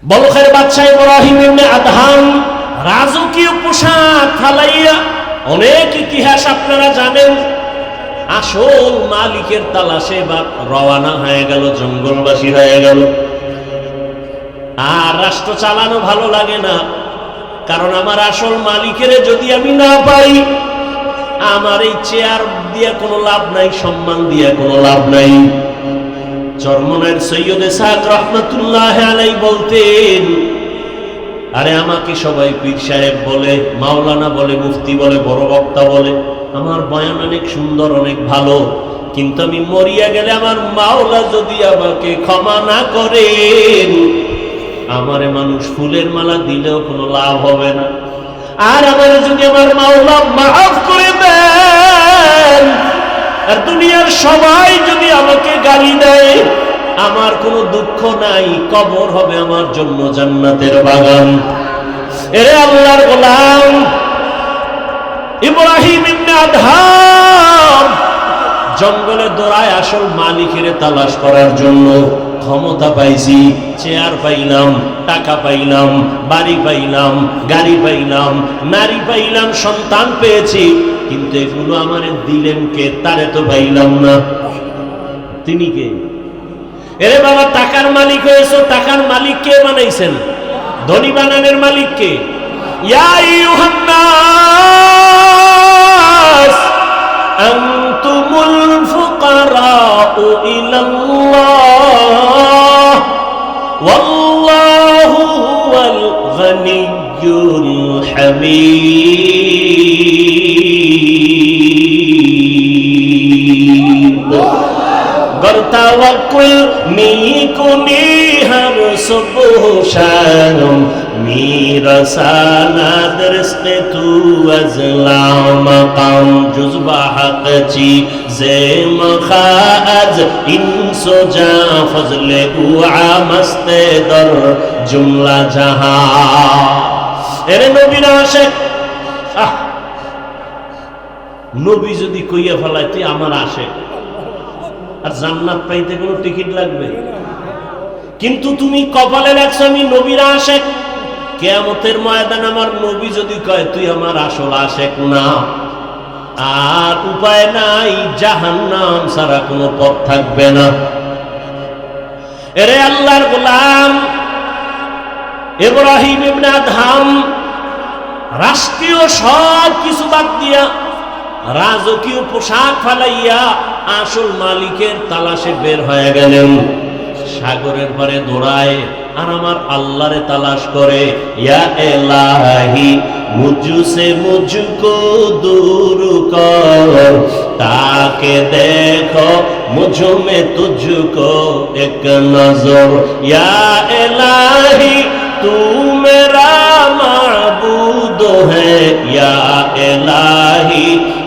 বলখের বাদশা ইব্রাহিম ইবনে Adham রাজকীয় পোশাক ফালাইয়া, অনেক ইতিহাস আপনারা জানেন, আসল মালিকের তালাশে বা রওয়ানা হয়ে গেল, জঙ্গলবাসী হয়ে গেল। আর রাষ্ট্র চালানো ভালো লাগে না, কারণ আমার আসল মালিকের যদি আমি না পাই, আমার এই চেয়ার দিয়ে কোনো লাভ নাই, সম্মান দিয়ে কোনো লাভ নাই। চরমনাইয়ের সৈয়দ ইসহাক রহমাতুল্লাহ আলাইহি বলতেন, আরে আমাকে সবাই পীর সাহেব বলে, মাওলানা বলে, মুফতি বলে, বড় বক্তা বলে, আমার বয়ান অনেক সুন্দর, অনেক ভালো, কিন্তু আমি মরিয়া গেলে আমার মাওলা যদি আমাকে ক্ষমা না করেন, আমারে মানুষ ফুলের মালা দিলেও কোনো লাভ হবে না। আর আমার যদি আমার মাওলা মাফ করে দেন, আর দুনিয়ার সবাই যদি আমাকে গালি দেয়, আমার কোনো দুঃখ নাই, কবর হবে আমার জন্য জান্নাতের বাগান। এরে আল্লাহর গোলাম ইব্রাহিম ইবনে আদহাম জঙ্গলে দৌড়ায় আসল মালিকের তালাশ করার জন্য। ক্ষমতা পাইছি, চেয়ার পাইলাম, টাকা পাইলাম, বাড়ি পাইলাম, গাড়ি পাইলাম, নারী পাইলাম, সন্তান পেয়েছি, কিন্তু এগুলো আমারে দিলেন কে? তারে তো পাইলাম না। তিনি কে? এরে বাবা, টাকার মালিক হয়েছো, টাকার মালিক কে বানাইছেন? ধনী বানানোর মালিক কে? ইয়া আইয়ুহান নাস আনতুমুল ফুকারাউ ইলাল্লাহ ওয়াল্লাহু হুয়াল গনিয়্যুল হামিদ। গরতাওয়াক্কুল মিকুনি হর সুবহ শাম মিরসানাদ রিজকে তু আজলা মাকাম জুজবা হাকচি জে মখাজ ইনসো জা ফজলে উআ মস্তে দর জুমলা জাহা। এরে নবীর আশিক, নবী যদি কইয়া ফেলায় তুই আমার আশিক, আর জান্নাত পাইতে কোনো টিকিট লাগবে? কিন্তু তুমি কপালে রাখছো আমি নবীর আশিক, কিয়ামতের ময়দান আমার নবী যদি কয় তুই আমার আসল আশিক না, আর উপায় নাই, জাহান্নাম ছাড়া কোনো পথ থাকবে না। এরে আল্লাহর গোলাম ইব্রাহিম ইবনে আদহাম রাষ্ট্রীয় সব কিছু বাদ দিয়া, রাজকীয় পোশাক ফালাইয়া আসল মালিকের তালাশে বের হয়ে গেলেন। সাগরের পারে দৌড়ায় আর আমার আল্লাহরে তালাশ করে। ইয়া ইলাহি মুঝসে মুঝকো দূর কর, তাকে দেখো মুঝ মে তুঝকো এক নজর। ইয়া ইলাহি তু মেরা মাবুদ হ্যায়, ইয়া ইলাহি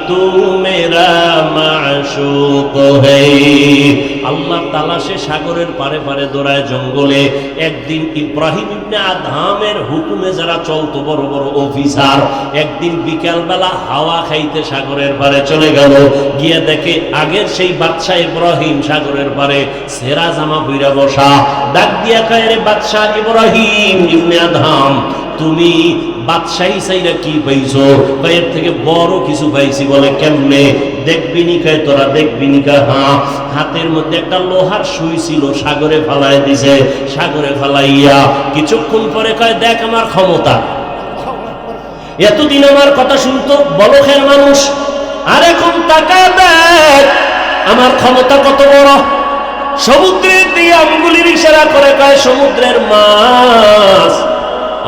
তু মেরা মাশুক হ্যায়। আল্লাহর তালাশে সাগরের পারে পারে দৌড়ায় জঙ্গলে। একদিন ইব্রাহিম ইবনে আদহামের হুকুমে যারা চলতো বড় বড় অফিসার, একদিন বিকালবেলা হাওয়া খাইতে সাগরের পারে চলে গেল। গিয়ে দেখে আগের সেই বাদশা ইব্রাহিম সাগরের পারে সেরা জামা পইরা বসা। ডাক দিয়া কয়, রে বাদশা ইব্রাহিম ইবনে আদহাম, তুমি বাদশাহী চাইরা কি পাইছো? এর থেকে বড় কিছু পাইছি। বলে কেমনে? দেখবি নি? কয় তোরা দেখবি নি? কয় হ্যাঁ। হাতের মধ্যে একটা লোহার সুই ছিল, সাগরে ফালাই দিছে। সাগরে ফালাইয়া কিছুক্ষণ পরে কয়, দেখ আমার ক্ষমতা। এতদিন আমার কথা শুনতো বলখের মানুষ, আর এখন তাকায় দেখ আমার ক্ষমতা কত বড়। সমুদ্রের দিয়ে আঙ্গুলির ইশারা করে কয়, সমুদ্রের মাছ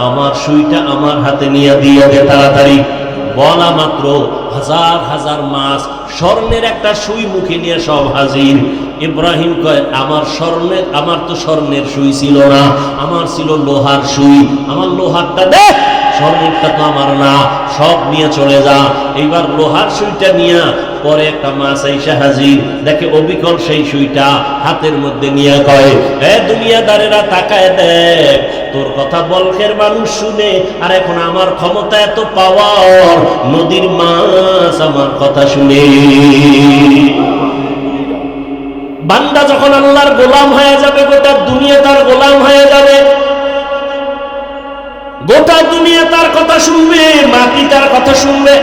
আমার সুইটা আমার হাতে নিয়ে দিয়ে দে তাড়াতাড়ি। বলা মাত্র হাজার হাজার মাছ স্বর্ণের একটা সুই মুখে নিয়ে সব হাজির। ইব্রাহিম কয়, আমার তো স্বর্ণের সুই ছিল না, আমার ছিল লোহার সুই। আমার লোহারটা দে, স্বর্ণেরটা তো আমার না, সব নিয়ে চলে যা। এইবার লোহার সুইটা নিয়ে পরে একটা মাছ আইসা হাজির। দেখে অবিকল সেই সুইটা হাতের মধ্যে নিয়ে কয়, এ দুনিয়াদারেরা তাকায় দেখ, তোর কথা বলখের মানুষ শুনে, আর এখন আমার ক্ষমতা এত পাওয়ার, নদীর মাছ আমার কথা শুনে। বান্দা যখন আল্লাহর গোলাম হয়ে যাবে, গোটা দুনিয়া তার গোলাম হয়ে যাবে। গোটা দুনিয়া তার কথা শুনবে, মাটি তার কথা শুনবে।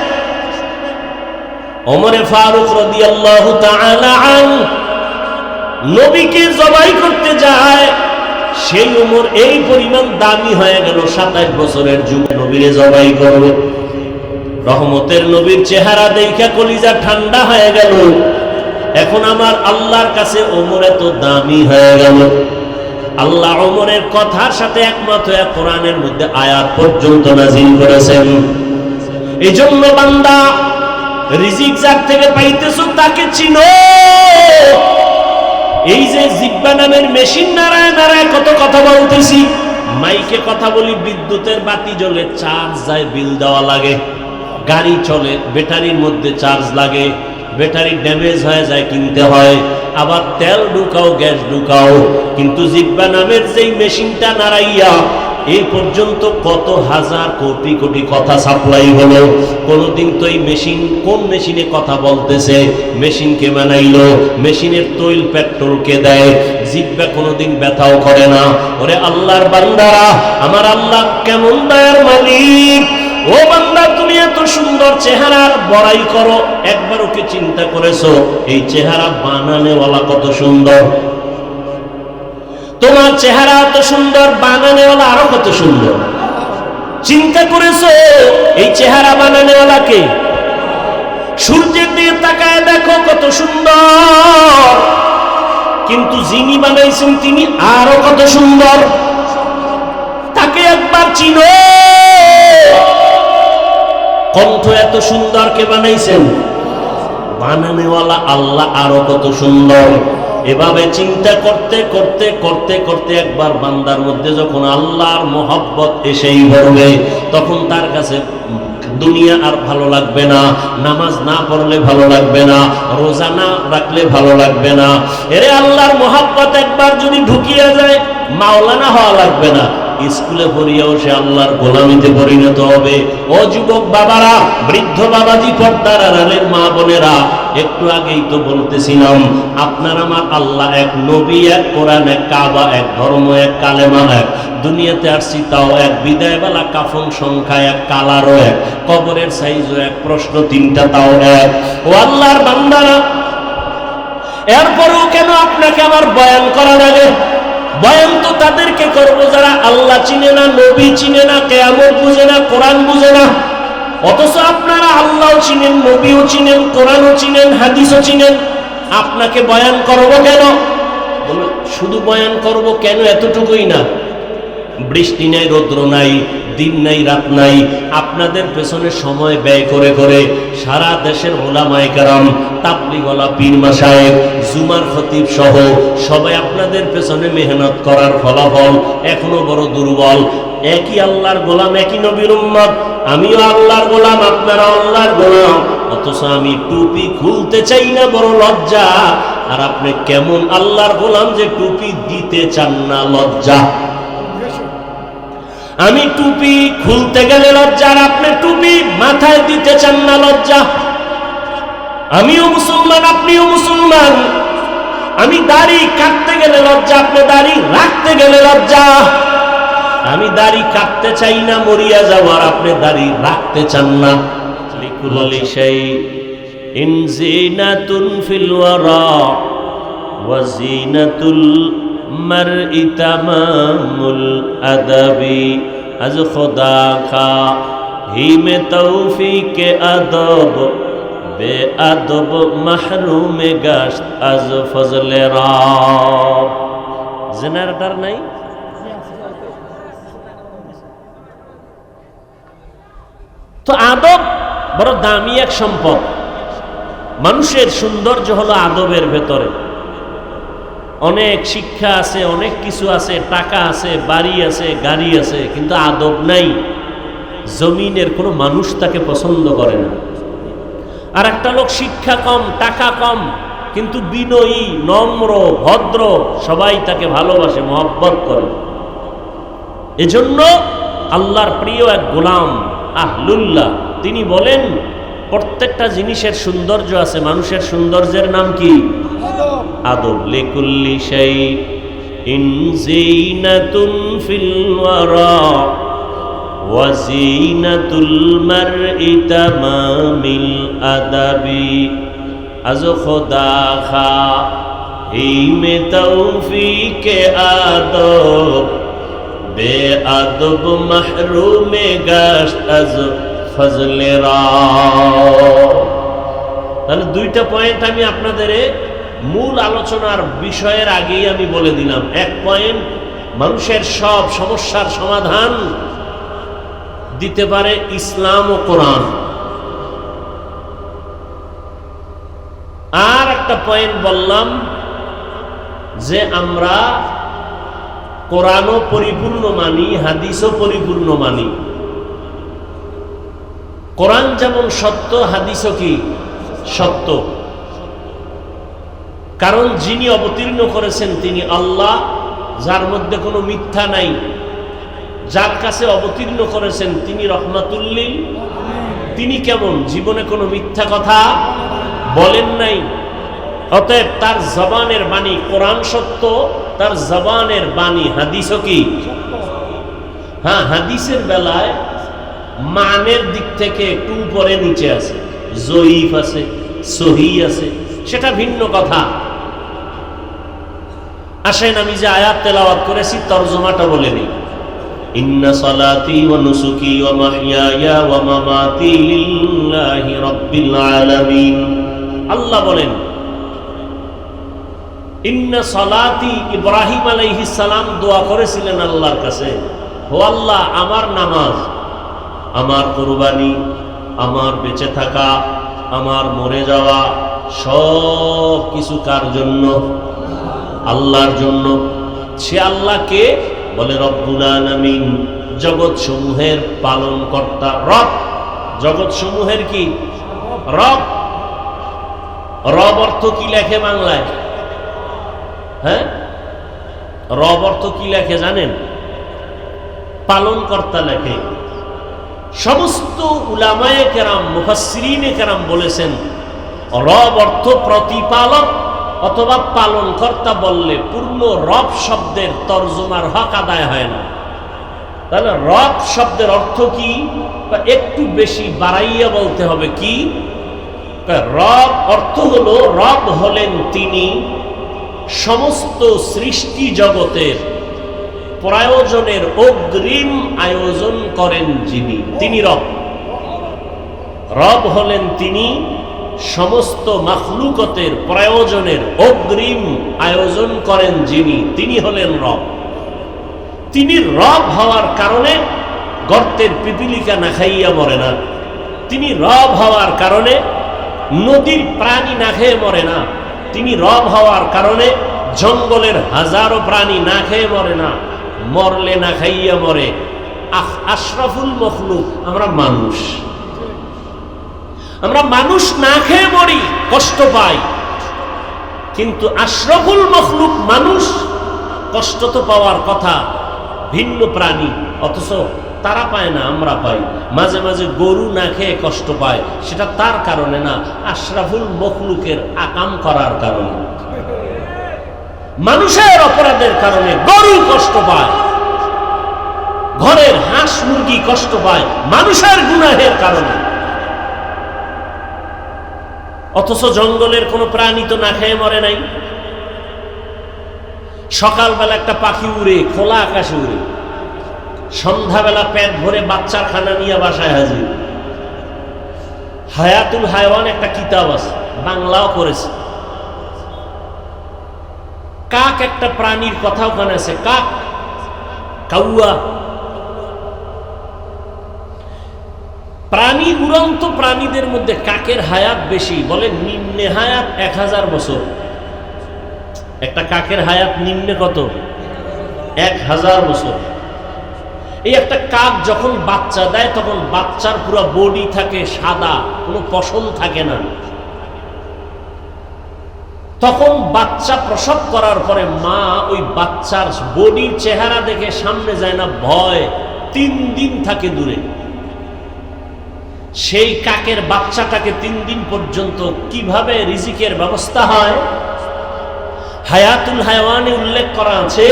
ওমরে ফারুক রাদিয়াল্লাহু তাআলা আনহু নবীকে জবাই করতে যায়, সেই উমর এই পরিমাণ দামি হয়ে গেল, 27 বছরের যুগে নবীরে জবাই করবে। রহমতের নবীর চেহারা দেখা কলিজা ঠান্ডা হয়ে গেল। এখন আমার আল্লাহর কাছে ওমর এত দামি হয়ে গেল। আল্লাহ ওমরের কথার সাথে একমত হয়ে কোরআনের মধ্যে আয়াত পর্যন্ত নাযিল করেছেন। এই জন্য বান্দা, রিজিক যার থেকে পাইতেছো তাকে চিনো। এই যে জিহ্বা নামের মেশিন নাড়ায় নাড়ায় কত কথা বলতেছি, মাইকে কথা বলি, বিদ্যুতের বাতি জ্বলে, চার্জ যায়, বিল দেওয়া লাগে। গাড়ি চলে, ব্যাটারির মধ্যে চার্জ লাগে, ব্যাটারি ড্যামেজ হয়ে যায়, কিনতে হয়। আবার তেল ঢুকাও, গ্যাস ঢুকাও, কিন্তু জিহ্বা নামের যেই মেশিনটা নাড়াইয়া এই পর্যন্ত কত হাজার কোটি কোটি কথা সাপ্লাই হলো। কোনদিন তো এই মেশিন, কোন মেশিনে কথা বলতেছে, মেশিনকে বানাইলো, মেশিনের তৈল পেট্রোলকে দেয়, জিহ্বা কোনদিন ব্যথাও করে না। ওরে আল্লাহর বান্দারা, আমার আল্লাহ কেমন দয়ার মালিক। ও বান্দা, তুমি এত সুন্দর চেহারার বড়াই করো, একবার ওকে চিন্তা করেছো এই চেহারা বানানেওয়ালা কত সুন্দর? তোমার চেহারা এত সুন্দর, বানানেওয়ালা আরো কত সুন্দর। চিন্তা করেছো এই চেহারা বানানেওয়ালা কে? সূর্যের দিকে তাকায় দেখো কত সুন্দর, কিন্তু যিনি বানাইছেন তিনি আরো কত সুন্দর। তাকে একবার চিনো। কণ্ঠ এত সুন্দর কে বানাইছেন? বানানেওয়ালা আল্লাহ আরো কত সুন্দর। এভাবে চিন্তা করতে করতে করতে করতে একবার বান্দার মধ্যে যখন আল্লাহর মহব্বত এসেই পড়বে, তখন তার কাছে দুনিয়া আর ভালো লাগবে না, নামাজ না পড়লে ভালো লাগবে না, রোজা না রাখলে ভালো লাগবে না। এরে আল্লাহর মহব্বত একবার যদি ঢুকিয়ে যায়, মাওলানা হওয়া লাগবে না, স্কুলে পড়িয়াও সে আল্লাহর গোলামিতে পরিণত হবে। ও যুবক বাবারা, বৃদ্ধ বাবাজি, পর্দার আড়ালের মা বোনেরা, একটু আগেই তো বলতেছিলাম, আপনার আমার আল্লাহ এক, নবী এক, কোরআন এক, কাবা এক, ধর্ম এক, কালেমা এক, দুনিয়াতে আসছি তাও এক, বিদায়বেলা কাফন সংখ্যা এক, কালারও এক, কবরের সাইজও এক, প্রশ্ন 3টা তাও এক। ও আল্লাহর বান্দারা, এরপরেও কেন আপনাকে আমার বয়ান করা লাগে? বয়ান তো তাদেরকে করবো যারা আল্লাহ চিনে না, নবী চিনে না, কিয়ামত বুঝে না, কোরআন বুঝে না। অথচ আপনারা আল্লাহও চিনেন, নবীও চিনেন, কোরআনও চিনেন, হাদিসও চিনেন। আপনাকে বয়ান করবো কেন? শুধু বয়ান করব কেন? এতটুকুই না, বৃষ্টি নাই, রৌদ্র নাই, দিন নাই, রাত নাই, আপনাদের পেছনে সময় ব্যয় করে করে সারা দেশের ওলামায়ে কেরাম, তাবলীগওয়ালা, পীর মাশায়েখ, জুমার খতিব সহ সবাই আপনাদের পেছনে মেহনত করার ফলাফল এখনো বড় দুর্বল। একই আল্লাহর গোলাম, একই নবীর উম্মত, আমিও আল্লাহর গোলাম, আপনারা আল্লাহর গোলাম, অথচ আমি টুপি খুলতে চাই না, বড় লজ্জা। আর আপনি কেমন আল্লাহর গোলাম যে টুপি দিতে চান না? লজ্জা। আমি টুপি খুলতে গেলে লজ্জা, আর আপনি টুপি মাথায় দিতে চান না, লজ্জা। আমিও মুসলমান, আপনিও মুসলমান, আমি দাড়ি কাটতে গেলে লজ্জা, আপনি দাড়ি রাখতে গেলে লজ্জা। আমি দাড়ি কাটতে চাই না, মরিয়া যাব, আর আপনি দাড়ি রাখতে চান না। লিকুল্লি শাইইন জিনাতুন ফিল ওয়ারা ওয়া জিনাতুল মারই তামামুল আদাবি, আজ খুদা খা হি মে তৌফিকে আদব, বে আদব মাহরুমে গাশত আজ ফজলে রব। জেনারেটর নাই? তো আদব বড় দামি এক সম্পদ। মানুষের সৌন্দর্য হলো আদবের ভেতরে। অনেক শিক্ষা আছে, অনেক কিছু আছে, টাকা আছে, বাড়ি আছে, গাড়ি আছে, কিন্তু আদব নাই। জমিনের কোনো মানুষ তাকে পছন্দ করে না। আর একটা লোক শিক্ষা কম, টাকা কম, কিন্তু বিনয়ী, নম্র, ভদ্র, সবাই তাকে ভালোবাসে, মহব্বত করে। এজন্য আল্লাহর প্রিয় এক গোলাম আহলুল্লাহ, তিনি বলেন প্রত্যেকটা জিনিসের সৌন্দর্য আছে, মানুষের সৌন্দর্যের নাম কি? আদব। লিকুল্লি শাইইন জিনাতুন ফিল ওয়ারা ওয়াজিনাতুল মারই তামামিল আদাবি আজ খোদা খা এই মে তৌফিকে আদব বে আদব মাহরুমে গাশত আজ ফজলে রা। তাহলে দুইটা পয়েন্ট আমি আপনাদের মূল আলোচনার বিষয়ের আগেই আমি বলে দিলাম। এক পয়েন্ট, মানুষের সব সমস্যার সমাধান দিতে পারে ইসলাম ও কোরআন। আর একটা পয়েন্ট বললাম যে আমরা কোরআনও পরিপূর্ণ মানি, হাদিসও পরিপূর্ণ মানি। কোরআন যেমন সত্য, হাদিসও কি সত্য। কারণ যিনি অবতীর্ণ করেছেন তিনি আল্লাহ, যার মধ্যে কোনো মিথ্যা নাই। যার কাছে অবতীর্ণ করেছেন তিনি রহমাতুল্লিল। তিনি কেমন? জীবনে কোনো মিথ্যা কথা বলেন নাই। অতএব তার জবানের বাণী কোরআন সত্য, তার জবানের বাণী হাদিসও কি। হ্যাঁ, হাদিসের বেলায় মানের দিক থেকে একটু উপরে নিচে আছে, জয়ীফ আছে, সহি আছে, সেটা ভিন্ন কথা। আসেন আমি যে আয়াত তেলাওয়াত করেছি তরজমাটা বলে নিই। ইন্না সালাতি ওয়া নুসুকি ওয়া মাহইয়ায়া ওয়া মামাতি লিল্লাহি রাব্বিল আলামিন। আল্লাহ বলেন ইন্না সালাতি, ইব্রাহিম আলাইহিস সালাম দোয়া করেছিলেন আল্লাহর কাছে, ও আল্লাহ আমার নামাজ, আমার কুরবানি, আমার বেঁচে থাকা, আমার মরে যাওয়া, সব কিছু কার জন্য? আল্লাহর জন্য। সে আল্লাহকে বলে রব্বুল আলামিন, জগৎ সমূহের পালন কর্তা, রব। জগৎ সমূহের কি রব? রব অর্থ কি লেখে বাংলায়? হ্যাঁ, রব অর্থ কি লেখে জানেন? পালন কর্তা লেখে। সমস্ত উলামায়ে কেরাম, মুফাসসিরিনে কেরাম বলেছেন রব অর্থ প্রতিপালক অথবা পালন কর্তা বললে পূর্ণ রব শব্দের তরজমার হক আদায় হয় না। তাহলে রব শব্দের অর্থ কি? একটু বেশি বাড়াইয়া বলতে হবে। কি রব অর্থ হলো, রব হলেন তিনি সমস্ত সৃষ্টি জগতের প্রয়োজনের অগ্রিম আয়োজন করেন যিনি, তিনি রব। রব হলেন তিনি সমস্ত মাখলুকতের প্রয়োজনের অগ্রিম আয়োজন করেন যিনি, তিনি হলেন রব। তিনি রব হওয়ার কারণে গর্তের পিপিলিকা না খাইয়া মরে না। তিনি রব হওয়ার কারণে নদীর প্রাণী না খেয়ে মরে না। তিনি রব হওয়ার কারণে জঙ্গলের হাজারো প্রাণী না খেয়ে মরে না, মরলে না খাইয়া মরে। আশরাফুল মখলুক আমরা মানুষ, আমরা মানুষ না খেয়ে মরি, কষ্ট পাই। কিন্তু আশরাফুল মখলুক মানুষ, কষ্ট তো পাওয়ার কথা। ভিন্ন প্রাণী অথচ তারা পায় না, আমরা পাই। মাঝে মাঝে গরু না খেয়ে কষ্ট পায়, সেটা তার কারণে না, আশরাফুল মখলুকের আকাম করার কারণে। মানুষের অপরাধের কারণে গরু কষ্ট পায়, ঘরের হাঁস মুরগি কষ্ট পায় মানুষের গুনাহের কারণে। অথচ জঙ্গলের কোনো প্রাণী তো না খেয়ে মরে নাই। সকালবেলা একটা পাখি উড়ে, খোলা আকাশে উড়ে, সন্ধ্যাবেলা পেট ভরে বাচ্চার খানা নিয়ে বাসায় হাজির। হায়াতুল হায়ওয়ান একটা কিতাব আছে, বাংলাও করেছে। কাক একটা প্রাণীর কথা ওখানে আছে, কাক, কাউয়া। প্রাণী, উড়ন্ত প্রাণীদের মধ্যে কাকের হায়াত বেশি, বলে নিম্নে হায়াত 1000 বছর। একটা কাকের হায়াত নিম্নে কত? 1000 বছর। এই একটা কাক যখন বাচ্চা দেয় তখন বাচ্চার পুরো বডি থাকে সাদা, কোনো পশম থাকে না। তখন বাচ্চা প্রসব করার পরে মা ওই বাচ্চার বডির চেহারা দেখে সামনে যায় না, ভয় 3 দিন থাকে দূরে। সেই কাকের বাচ্চাটাকে 3 দিন পর্যন্ত কিভাবে রিজিকের ব্যবস্থা হয়, হায়াতুল হায়ওয়ানে উল্লেখ করা আছে।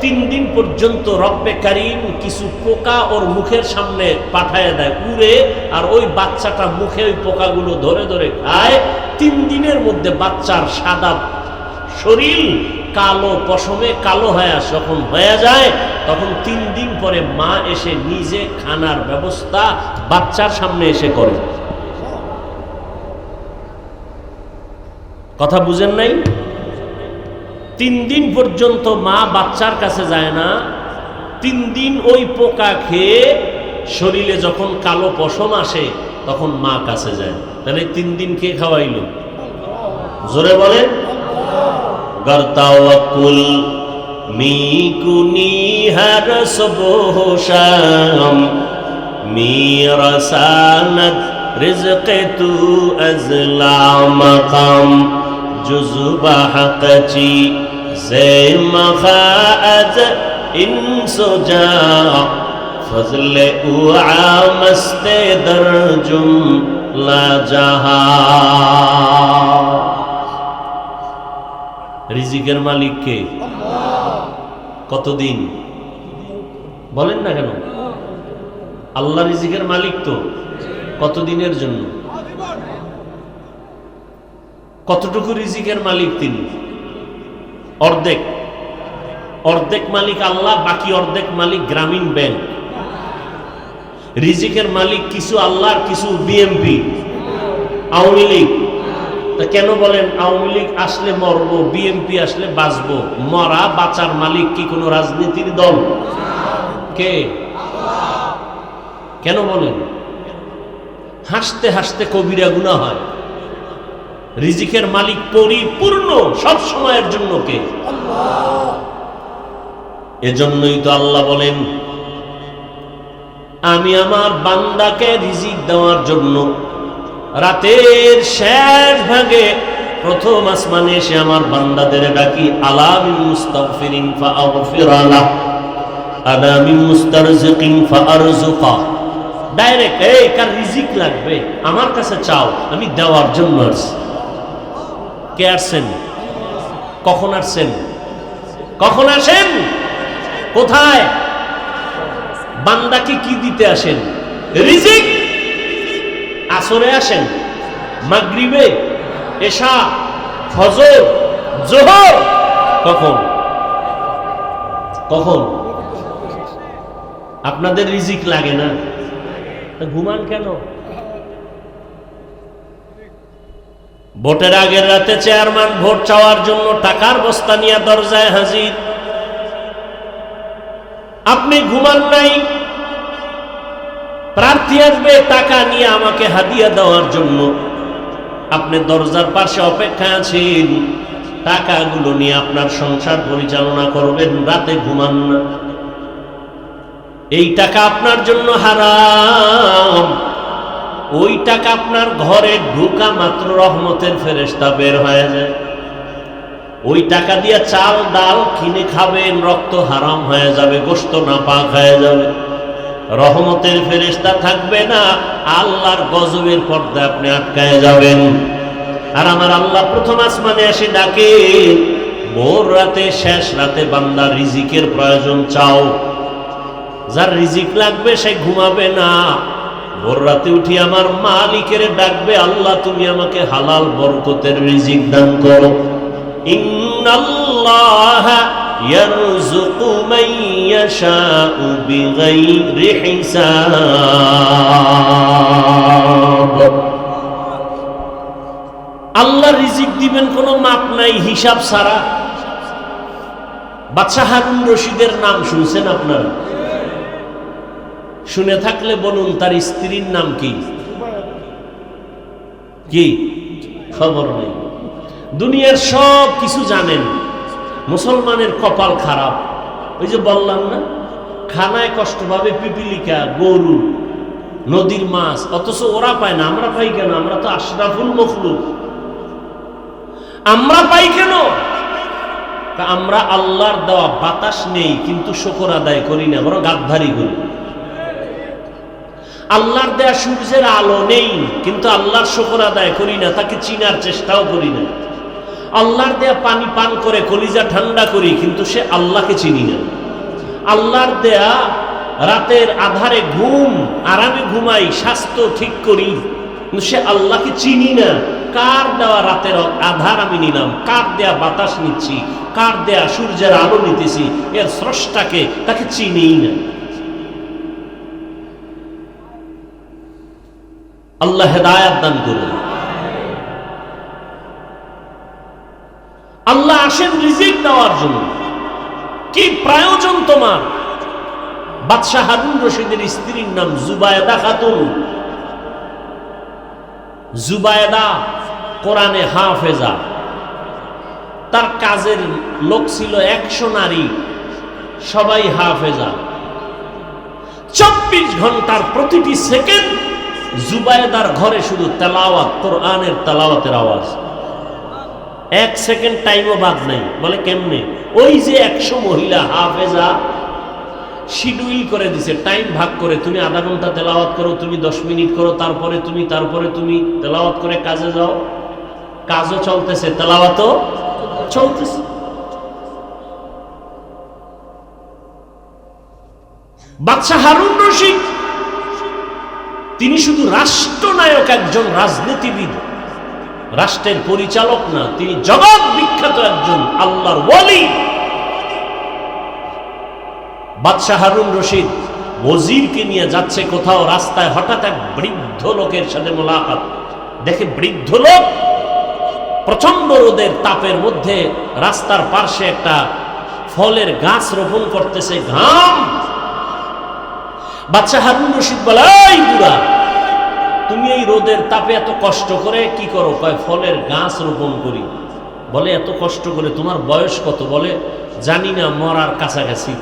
3 দিন পর্যন্ত রব্বে কারীম কিছু পোকা ওর মুখের সামনে পাঠায় দেয়, উড়ে, আর ওই বাচ্চাটা মুখে ওই পোকাগুলো ধরে ধরে খায়। 3 দিনের মধ্যে বাচ্চার সাদা শরীর কালো পশমে কালো যখন হয়ে যায়, তখন 3 দিন পরে মা এসে নিজে খানার ব্যবস্থা বাচ্চার সামনে এসে করে। কথা বুঝেন নাই? 3 দিন পর্যন্ত মা বাচ্চার কাছে যায় না। 3 দিন ওই পোকা খেয়ে শরীরে যখন কালো পশম আসে তখন মা কাছে যায়। তাহলে 3 দিন কে খাওয়াইল? জোরে বলেন। গর্তাওয়াকুল মিকুনি হর সুবহ শাম মিরাসানাত রিজকে তু আজলা মাকাম জুজবা হাকচি জে মখাআজ ইনসুজা ফজলে উআ মস্তে দরজুম লা জাহা। রিজিকের মালিক কে? কতদিন বলেন না কেন? আল্লাহ রিজিকের মালিক তো। কতদিনের জন্য? কতটুকু রিজিকের মালিক তিনি? অর্ধেক। অর্ধেক মালিক আল্লাহ, বাকি অর্ধেক মালিক গ্রামীণ ব্যাংক। রিজিকের মালিক কিছু আল্লাহ, কিছু বিএমপি, আওয়ামী লীগ। তা কেন বলেন আওয়ামী লীগ আসলে মরবো, বিএমপি আসলে বাঁচবো? মরা বাঁচার মালিক কি কোনো রাজনীতির দল? কে? কেন বলেন? হাসতে হাসতে কবিরা গুনাহ হয়। রিজিকের মালিক পরিপূর্ণ সব সময়ের জন্য কে? এজন্যই তো আল্লাহ বলেন, আমি আমার বান্দাকে রিজিক দেওয়ার জন্য রাতের শেষ ভাগে প্রথম আসমানে এসে আমার বান্দাদের ডাকি, আলা মিন মুস্তাগফিরিন ফাআগফির লাহ, আলা মিন মুস্তারজিকিন ফাআরযুকা। ডাইরেক্ট, এই কার রিজিক লাগবে আমার কাছে চাও, আমি দেওয়ার জন্য আসছি। কে আসছেন? কখন আসছেন? কখন আসেন? কোথায়? বান্দাকে কি দিতে আসেন? রিজিক। আসরে আসেন, মাগরিবে, এশা, ফজর, যোহর। কখন? কখন? আপনাদের রিজিক লাগে না? ঘুমান কেন? ভোটের আগের রাতে চেয়ারম্যান ভোট চাওয়ার জন্য টাকার বস্তা নিয়ে দরজায় হাজির। আপনি ঘুমান নাই, প্রার্থী আসবে টাকা নিয়ে আমাকে হাদিয়া দেওয়ার জন্য। আপনি দরজার পাশে অপেক্ষায় আছেন, টাকাগুলো নিয়ে আপনার সংসার পরিচালনা করবেন, রাতে ঘুমান না। এই টাকা আপনার জন্য হারাম। ওই টাকা আপনার ঘরে ঢোকা মাত্র রহমতের ফেরেশতা বের হয়ে যায়। ওই টাকা দিয়ে চাল ডাল কিনে খাবেন, রক্ত হারাম হয়ে যাবে, গোশত নাপাক হয়ে যাবে, রহমতের ফেরেশতা থাকবে না, আল্লাহর গজবের পর্দায় আপনি আটকায় যাবেন। আর আমার আল্লাহ প্রথম আসমানে এসে ডাকে, ভোর রাতে, শেষ রাতে বান্দা রিজিকের প্রয়োজন চাও। যার রিজিক লাগবে সে ঘুমাবে না, ভোর রাতে উঠি আমার মালিকের ডাকবে, আল্লাহ তুমি আমাকে হালাল বরকতের রিজিক দান করো। ইন্নাল্লাহা ইয়ারযুকু মান ইয়াশাউ বিগাইরি হিসাব। আল্লাহ রিজিক দিবেন কোনো মাপ নাই, হিসাব ছাড়া। বাদশাহ হারুন রশিদের নাম শুনছেন আপনারা? শুনে থাকলে বলুন, তার স্ত্রীর নাম কি? কি খবর নেই। দুনিয়ার সব কিছু জানেন, মুসলমানের কপাল খারাপ। ওই যে বললাম না, খানায় কষ্ট পাবে পিপিলিকা, গরু, নদীর মাছ, অথচ ওরা পায় না। আমরা পাই কেন? আমরা তো আশরাফুল মখলুক। আমরা পাই কেন? আমরা আল্লাহর দেওয়া বাতাস নেই কিন্তু শুকর আদায় করি না, বরং গাদ্দারি করি। আল্লাহর দেয়া সূর্যের আলো নেই কিন্তু আল্লাহর শুকর আদায় করি না, তাকে চিনার চেষ্টাও করি না। আল্লাহর দেয়া পানি পান করে কলিজা ঠান্ডা করি, কিন্তু সে আল্লাহকে চিনি না। আল্লাহর দেয়া রাতের আধারে ঘুম, আরামে ঘুমাই, স্বাস্থ্য ঠিক করি, কিন্তু সে আল্লাহকে চিনি না। কার দেওয়া রাতের আধার আমি নিলাম, কার দেয়া বাতাস নিচ্ছি, কার দেয়া সূর্যের আলো নিতেছি, এর স্রষ্টাকে তাকে চিনিই না। আল্লাহ হেদায়েত দান করুন। আল্লাহ আসেন রিজিক দেওয়ার জন্য। কি প্রয়োজন তোমার? বাদশাহ হারুন রশিদের স্ত্রীর নাম জুবায়দা খাতুন। জুবায়দা কোরআনে হাফেজা, তার কাজের লোক ছিল 100 নারী, সবাই হাফেজা। 24 ঘন্টার প্রতিটি সেকেন্ড জুবায়দার ঘরে শুধু তেলাওয়াত, কোরআনের তেলাওয়াতের আওয়াজ। 1 সেকেন্ড টাইমও বাদ নাই। বলে কেমনে? ওই যে 100 মহিলা হাফেজা শিডিউল করে দিছে, টাইম ভাগ করে, তুমি আধা ঘন্টা তেলাওয়াত করো, তুমি 10 মিনিট করো, তারপরে তুমি তেলাওয়াত করে কাজে যাও। কাজও চলতেছে, তেলাওয়াতও চলতেছে। বাদশাহ হারুন রশিদ তিনি শুধু রাষ্ট্রনায়ক, একজন রাজনীতিবিদ, রাষ্ট্রের পরিচালক না, তিনি জগৎ বিখ্যাত একজন আল্লাহর ওয়ালি। বাদশাহ হারুন রশিদ ওজিরকে নিয়ে যাচ্ছে কোথাও, রাস্তায় হঠাৎ এক বৃদ্ধ লোকের সাথে মোলাকাত। দেখে বৃদ্ধ লোক প্রচন্ড রোদের তাপের মধ্যে রাস্তার পার্শ্বে একটা ফলের গাছ রোপণ করতেছে, ঘাম। বাদশাহ হারুন রশিদ বলে, এই বুড়া, তুমি এই রোদের তাপে এত কষ্ট করে কি করো? কয় ফলের গাছ রোপণ করি। বলে এত কষ্ট করে? তোমার বয়স কত? বলে জানি না, মরার কাছাকাছি।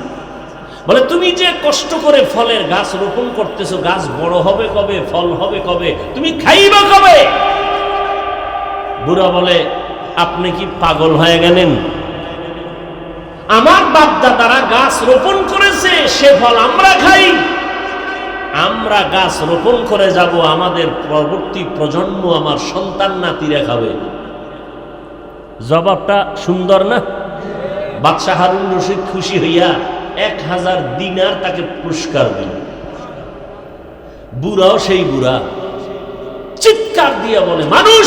বলে তুমি যে কষ্ট করে ফলের গাছ রোপণ করতেছো, গাছ বড় হবে কবে? ফল হবে কবে? তুমি খাইবা কবে? বুড়া বলে, আপনি কি পাগল হয়ে গেলেন? আমার বাপ দাদারা গাছ রোপণ করেছে, সে ফল আমরা খাই। আমরা গাছ রোপণ করে যাব, আমাদের পরবর্তী প্রজন্ম, আমার সন্তান নাতিরা খাবে। জবাবটা সুন্দর না? বাদশাহ হারুন রশিদ খুশি হইয়া 1000 দিনার তাকে পুরস্কার দিল। বুড়াও সেই বুড়া, চিৎকার দিয়ে বলে, মানুষ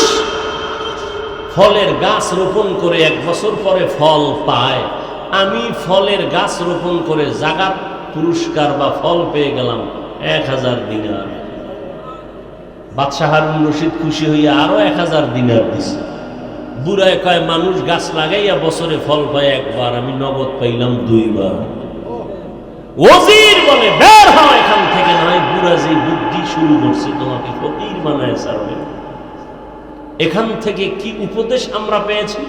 ফলের গাছ রোপণ করে 1 বছর পরে ফল পায়, আমি ফলের গাছ রোপণ করে জাগাত পুরস্কার বা ফল পেয়ে গেলাম 1000 দিনার। বাদশাহ হারুন রশিদ খুশি হইয়া আরো 1000 দিনার দিছে। বুড়ায় কয়, মানুষ গাছ লাগাইয়া বছরে ফল পায় একবার, আমি নগদ পাইলাম 2 বার। ওজির বলে, বের হও এখান থেকে, নয় বুড়া যে বুদ্ধি শুরু করছে তোমাকে ফকির বানায় ছাড়বে। এখান থেকে কি উপদেশ আমরা পেয়েছি?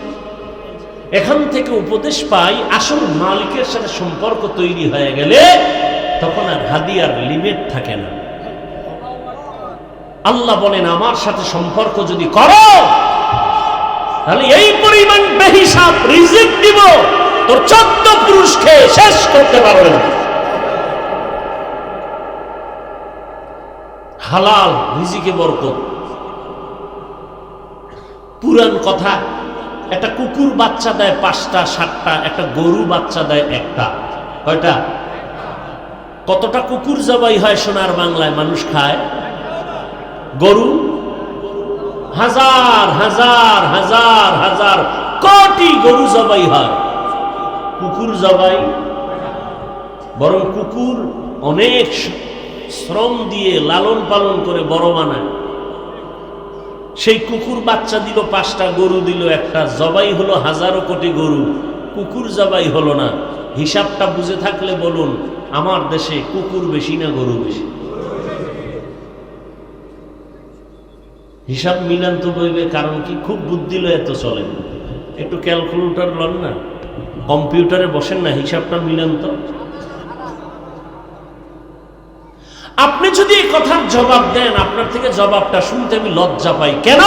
এখান থেকে উপদেশ পাই, আসল মালিকের সাথে সম্পর্ক তৈরি হয়ে গেলে তখন আর হাদিয়ার লিমিট থাকে না। আল্লাহ বলেন, আমার সাথে সম্পর্ক যদি করো তাহলে এই পরিমাণ বেহিসাব রিজিক দিব, তোর 14 পুরুষ খেয়ে শেষ করতে পারবে না। হালাল রিজিকে বরকত। পুরান কথা, একটা কুকুর বাচ্চা দেয় 5টা 7টা, একটা গরু বাচ্চা দেয় 1টা। কয়টা? কতটা কুকুর জবাই হয় সোনার বাংলায় মানুষ খায়? গরু হাজার হাজার হাজার হাজার কোটি গরু জবাই হয়, কুকুর জবাই। বরং কুকুর অনেক শ্রম দিয়ে লালন পালন করে বড় বানায়। সেই কুকুর বাচ্চা দিল 5টা, গরু দিল 1টা, জবাই হলো হাজারো কোটি গরু, কুকুর জবাই হলো না। হিসাবটা বুঝে থাকলে বলুন, আমার দেশে কুকুর বেশি না গরু বেশি? হিসাব মিলান তো বইবে, কারণ কি খুব বুদ্ধি লয় এত চলে। একটু ক্যালকুলেটর লন না, কম্পিউটারে বসেন না, হিসাবটা মিলান তো। আপনি যদি এই কথার জবাব দেন, আপনার থেকে জবাবটা শুনতে আমি লজ্জা পাই। কেন?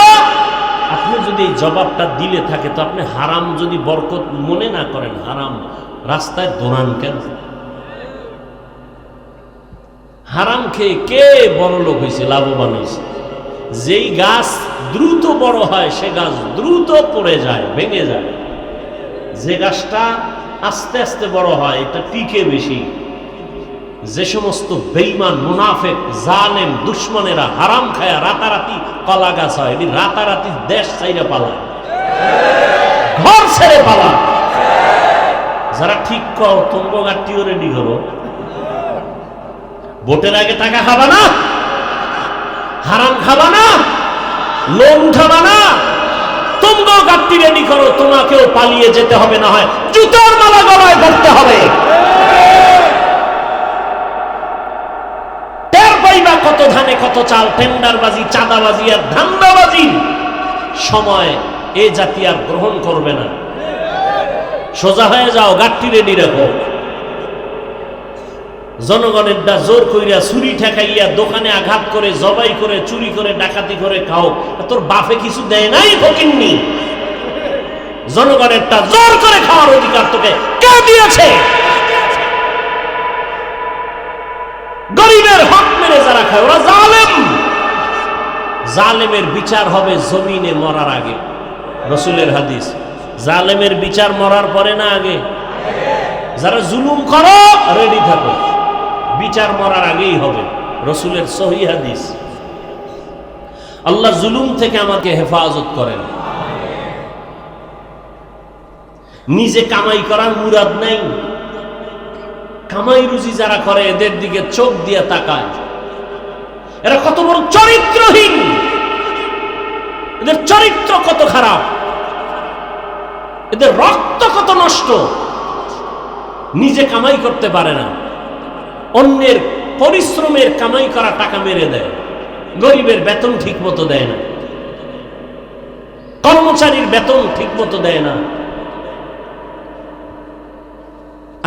আপনি যদি এই জবাবটা দিলে থাকে, তো আপনি হারাম যদি বরকত মনে না করেন, হারাম রাস্তায় দৌড়ান কেন? হারাম খেয়ে কে বড় লোক হয়েছে, লাভবান হয়েছে? যেই গাছ দ্রুত বড় হয় সে গাছ দ্রুত পড়ে যায়, ভেঙে যায়। যে গাছটা আস্তে আস্তে বড় হয় এটা টিকে বেশি। যে সমস্ত বেঈমান, মুনাফিক, জালেম, দুশমনেরা হারাম খায়া রাতারাতি কলা গাছ হয়, এটি রাতারাতি দেশ চাইরা পালায়, ঘর ছেড়ে পালায়। যারা ঠিক কর তোমরা গাঠটিও রেডি করো, ভোটের আগে টাকা খাবা না, হারাম খাবা না, লোন উঠাবা না, তোমরাও গাঠটি রেডি করো, তোমাকেও পালিয়ে যেতে হবে, না হয় জুতার মালা গলায় ধরতে হবে। কত ধানে কত চাল, টেন্ডারবাজি, চাঁদাবাজি আর ধান্দাবাজি সময় এ জাতি আর গ্রহণ করবে না। সোজা হয়ে যাও, গাঠটি রেডি রাখো। জনগণের দা জোর কইরা ছুরি ঠেকাইয়া দোকানে আঘাত করে, জবাই করে, চুরি করে, ডাকাতি করে খাও, তোর বাপে কিছু দেয় নাই ফকিন্নি? জনগণেরটা জোর করে খাওয়ার অধিকার তোকে কে দিয়েছে? গরিবের হক মেরে যারা খায় ওরা জালেম। জালেমের বিচার হবে জমিনে মরার আগে। রাসূলের হাদিস, জালেমের বিচার মরার পরে না আগে? যারা জুলুম করো রেডি থাকো, বিচার মরার আগেই হবে। রাসূলের সহিহ হাদিস। আল্লাহ জুলুম থেকে আমাকে হেফাজত করেন। নিজে কামাই করার মুরাদ নাই, কামাই রুজি যারা করে এদের দিকে চোখ দিয়ে তাকায়, এরা কত বড় চরিত্রহীন, এদের চরিত্র কত খারাপ, এদের রক্ত কত নষ্ট। নিজে কামাই করতে পারে না, অন্যের পরিশ্রমের কামাই করা টাকা মেরে দেয়, গরিবের বেতন ঠিক মতো দেয় না, কর্মচারীর বেতন ঠিক মতো দেয় না,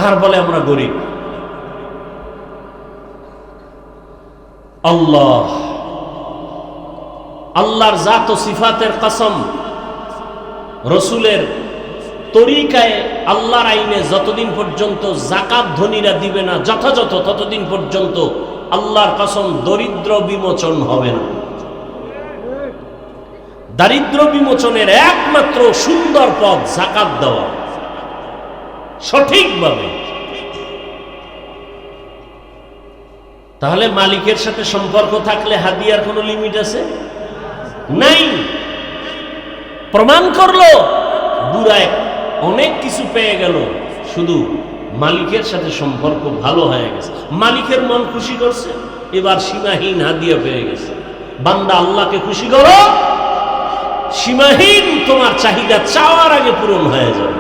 আর বলে আমরা গরিব। আল্লাহ, আল্লাহর জাত ও সিফাতের কসম, রসুলের তরিকায়, আল্লাহর আইনে যতদিন পর্যন্ত যাকাত ধনীরা দিবে না যথাযথ, ততদিন পর্যন্ত আল্লাহর কসম দরিদ্র বিমোচন হবে না। দারিদ্র বিমোচনের একমাত্র সুন্দর পথ যাকাত দেওয়া, সঠিকভাবে। তাহলে মালিকের সাথে সম্পর্ক থাকলে হাদিয়ার কোনো লিমিট আছে? নাই। প্রমাণ করলো বুড়ায় অনেক কিছু পেয়ে গেল, শুধু মালিকের সাথে সম্পর্ক ভালো হয়ে গেছে, মালিকের মন খুশি করছে, এবার সীমাহীন হাদিয়া পেয়ে গেছে। বান্দা আল্লাহকে খুশি করো, সীমাহীন তোমার চাহিদা চাওয়ার আগে পূরণ হয়ে যাবে।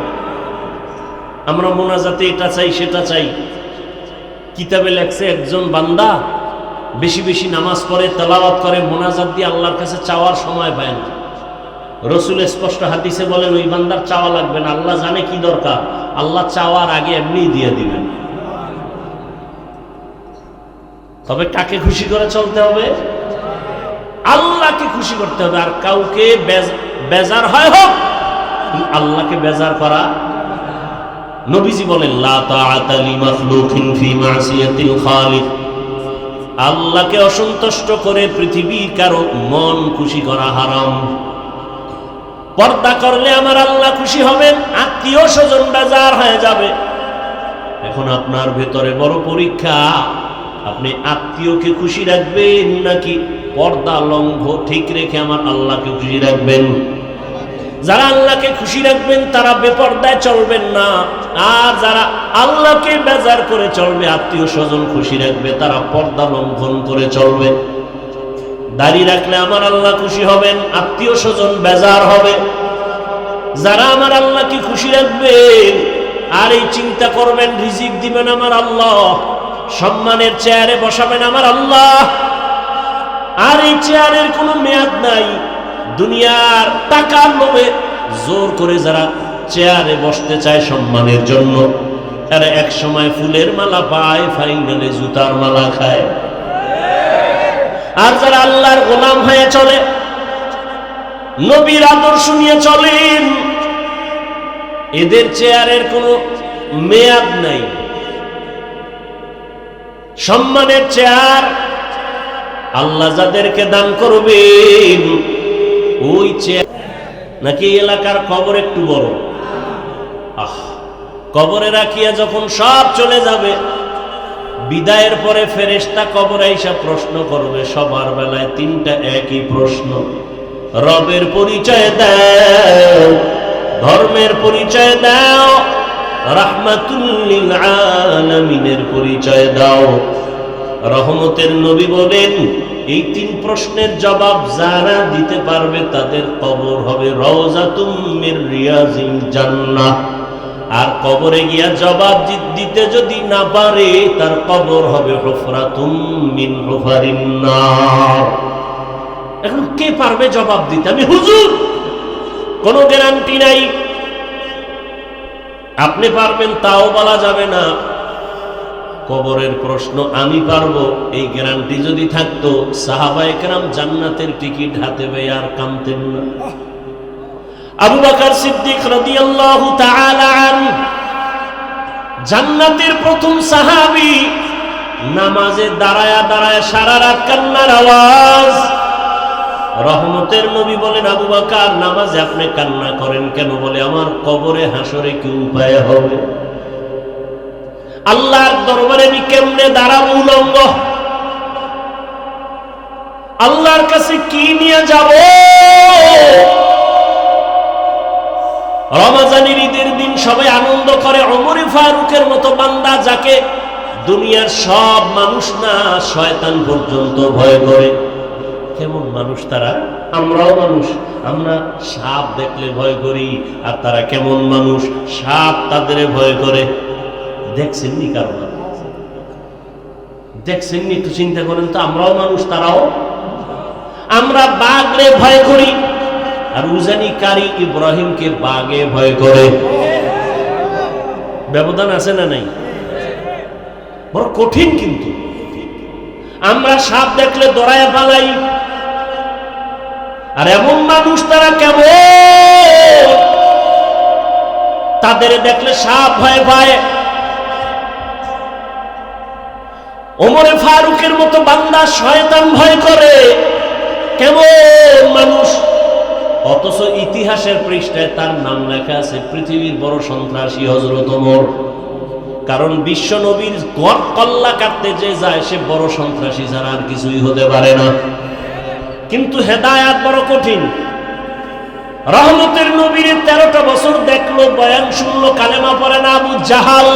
আমরা মোনাজাতে এটা চাই সেটা চাই, কিতাবে লেখছে একজন বান্দা বেশি বেশি নামাজ পড়ে, তেলাওয়াত করে, মোনাজাত দিয়ে আল্লাহর কাছে চাওয়ার সময় পায় না। রসুল স্পষ্ট হাদিসে বলেন ওই বান্দার চাওয়া লাগবে না, আল্লাহ জানে কি দরকার, আল্লাহ চাওয়ার আগে এমনি দিয়ে দিবেন। তবে কাকে খুশি করে চলতে হবে? আল্লাহকে খুশি করতে হবে। আর কাউকে বেজার হয় হোক, আল্লাহকে বেজার করা। নবীজি বলেন লা তাআতা লিমাখলুকিন ফি মাসিয়াতিল খালিক, আল্লাহকে অসন্তুষ্ট করে পৃথিবীর কারো মন খুশি করা হারাম। পর্দা করলে আমার আল্লাহ খুশি হবেন, আত্মীয় স্বজন বেজার হয়ে যাবে। এখন আপনার ভেতরে বড় পরীক্ষা, আপনি আত্মীয়কে খুশি রাখবেন নাকি পর্দা লঙ্ঘ ঠিক রেখে আমার আল্লাহকে খুশি রাখবেন? যারা আল্লাহকে খুশি রাখবেন তারা বেপর্দায় চলবেন না, আর যারা আল্লাহকে বেজার করে চলবে, আত্মীয় স্বজন খুশি রাখবে, তারা পর্দা লঙ্ঘন করে চলবে। দাড়ি রাখলে আমার আল্লাহ খুশি হবেন, আত্মীয় স্বজন বেজার হবে। যারা আমার আল্লাহকে খুশি রাখবেন আর এই চিন্তা করবেন রিজিক দিবেন আমার আল্লাহ, সম্মানের চেয়ারে বসাবেন আমার আল্লাহ, আর এই চেয়ারের কোনো মেয়াদ নাই, দুনিয়ার টাকার লোভে জোর করে যারা চেয়ারে বসতে চায় সম্মানের জন্য, তারা এক সময় ফুলের মালা পায়, ফাইনালে জুতার মালা খায়। আর যারা আল্লাহর গোলাম হয়ে চলে, নবীর আদর্শ নিয়ে চলেন, এদের চেয়ারের কোনো মেয়াদ নাই। সম্মানের চেয়ার আল্লাহ যাদেরকে দান করবেন ওই নাকি এলাকার কবর একটু বড়? কবরে রাখিয়া যখন সব চলে যাবে, বিদায়ের পরে ফেরেশতা কবরে আইসা প্রশ্ন করবে। সবার বেলায় তিনটা একই প্রশ্ন। রবের পরিচয় দাও, ধর্মের পরিচয় দাও, রাহমাতুল লিল আলামিনের পরিচয় দাও। রহমতের নবী বলেন, এই তিন প্রশ্নের জবাব যারা দিতে পারবে তাদের কবর হবে রওজাতুম মির রিয়াজিল জান্নাহ। আর কবরে গিয়া জবাব দিতে যদি না পারে, তার কবর হবে হুফরাতুম মিন হুফারিন নার। এখন কে পারবে জবাব দিতে? আমি হুজুর, কোনো গ্যারান্টি নাই। আপনি পারবেন তাও বলা যাবে না। কবরের প্রশ্ন আমি পারবো, এই গ্যারান্টি যদি থাকতো, সাহাবায়ে কেরাম জান্নাতের টিকিট হাতে পেয়ে আর কামতেন না। আবু বকর সিদ্দিক রাদিয়াল্লাহু তাআলা আনহু জান্নাতের প্রথম সাহাবী। নামাজে দাঁড়ায়া দাঁড়ায়া সারা রাত কান্নার আওয়াজ। রহমতের নবী বলেন, আবু বকর, নামাজে আপনি কান্না করেন কেন? বলে, আমার কবরে হাসরে কি উপায় হবে? আল্লাহর দরবারে আমি কেমনে দাঁড়াবো উলঙ্গ? আল্লাহর কাছে কি নিয়ে যাব? রমজানের ঈদের দিন সবাই আনন্দ করে। ওমর ফারুকের মতো বান্দা, যাকে দুনিয়ার সব মানুষ না, শয়তান পর্যন্ত ভয় করে। কেমন মানুষ তারা? আমরাও মানুষ, আমরা সাপ দেখলে ভয় করি। আর তারা কেমন মানুষ? সাপ তাদের ভয় করে। দেখছেননি কারণ? দেখছেননি? একটু চিন্তা করেন তো। আমরাও মানুষ, তারাও। আমরা বাঘরে ভয় করি, আর উজানি কারি ইব্রাহিমকে বাঘে ভয় করে। ব্যবধান আছে না নাই? বড় কঠিন। কিন্তু আমরা সাপ দেখলে দৌড়ায় পালাই, আর এমন মানুষ তারা কেমন? তাদের দেখলে সাপ ভয় পায়। ওমরে ফারুকের মতো বান্দা শয়তান ভয় করে। কেমন মানুষ? অথচ ইতিহাসের পৃষ্ঠায় তার নাম লেখা আছে পৃথিবীর বড় সন্ত্রাসী হযরত ওমর। কারণ বিশ্ব নবীর কল্লা কাটতে যে যায়, সে বড় সন্ত্রাসী ছাড়া আর কিছুই হতে পারে না। কিন্তু হেদায়াত বড় কঠিন। রহমতের নবীর 13টা বছর দেখলো, বয়ান শুনলো, কালেমা পড়ে না আবু জাহাল।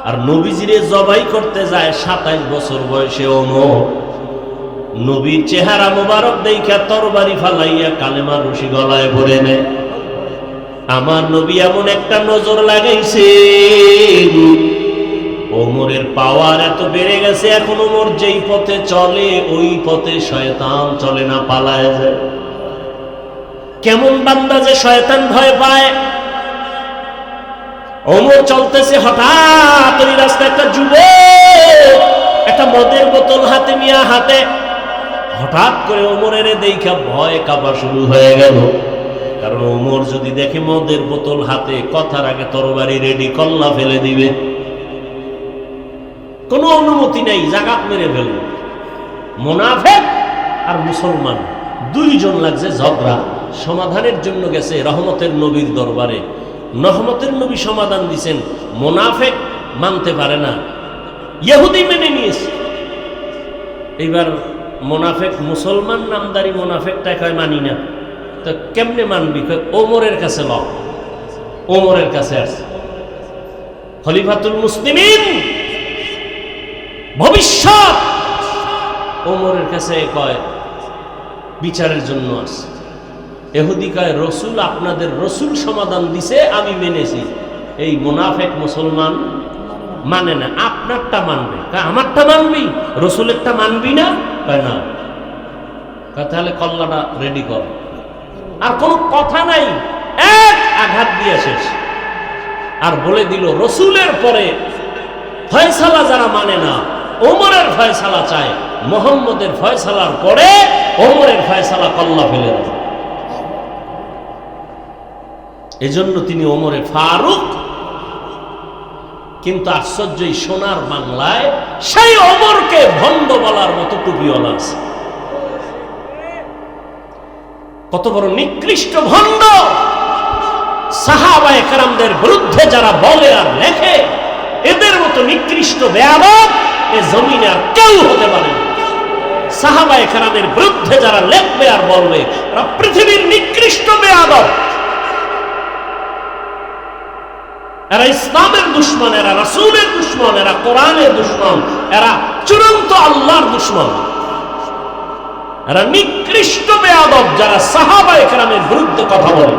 আর নবীজিরে জবাই করতে যায় 27 বছর বয়সে ওমর। নবীর চেহারা মোবারক দেইখা তরবারি ফালাইয়া কালেমার রশি গলায় ভরে নেয়। আমার নবী এমন একটা নজর লাগাইছে, ওমরের পাওয়ার এত বেড়ে গেছে, এখন ওমর যেই পথে চলে ওই পথে শয়তান চলে না, পালায় যায়। কেমন বান্দা যে শয়তান ভয় পায়! ওমর চলতেছে, হঠাৎ ওই রাস্তায় একটা যুবক একটা মদের বোতল হাতে নিয়ে হাতে, হঠাৎ করে ওমরের দেখা ভয় কাঁপা শুরু হয়ে গেল। কারণ ওমর যদি দেখে মদের বোতল হাতে, কথার আগে তরবারি রেডি, কল্লা ফেলে দিবে। কোনো অনুমতি নাই, জাগাত মেরে ফেলবে। মুনাফিক আর মুসলমান দুইজন লাগছে ঝগড়া। সমাধানের জন্য গেছে রহমতের নবীর দরবারে। রহমতের নবী সমাধান দিছেন, মুনাফিক মানতে পারে না, ইহুদি মেনে নিয়েছে। এইবার মুনাফিক, মুসলমান নামদারি মুনাফিকটা কয় মানি না। তো কেমনে মানবি? ওমরের কাছে ল। ওমরের কাছে আসছে খলিফাতুল মুসলিমিন, ভবিষ্যৎ ওমরের কাছে কয় বিচারের জন্য আসছে। ইহুদি কয়, রসুল, আপনাদের রসুল সমাধান দিছে, আমি মেনেছি। এই মুনাফিক মুসলমান মানে না, আপনারটা মানবে। আমারটা মানবি, রসুলেরটা মানবি না? কয় না। তাহলে কল্লাটা রেডি কর। আর কোনো কথা নাই, এক আঘাত দিয়ে শেষ। আর বলে দিল, রসুলের পরে ফয়সালা যারা মানে না, ওমরের ফয়সালা চায়। মুহাম্মদের ফয়সালার পরে ওমরের ফয়সালা কল্লা ফেলে দেয়। এজন্য তিনি ওমরে ফারুক। কিন্তু আশ্চর্য, এই সোনার বাংলায় সেই ওমরকে ভণ্ড বলার মতো টুপিওয়ালা আছে। কত বড় নিকৃষ্ট ভণ্ড! সাহাবায়ে কেরামদের বিরুদ্ধে যারা বলে আর লেখে, এদের মতো নিকৃষ্ট বেয়াদব এ জমিনে আর কেউ হতে পারে না। সাহাবায়ে কেরামের বিরুদ্ধে যারা লেখবে আর বলবে, এরা পৃথিবীর নিকৃষ্ট বেয়াদব। এরা ইসলামের দুশমন, এরা রাসূলের দুশমন, এরা কোরআনের দুশমন, এরা চূড়ান্ত আল্লাহর দুশমন। এরা নিকৃষ্ট বেয়াদব যারা সাহাবায়ে কেরামের বিরুদ্ধে কথা বলে।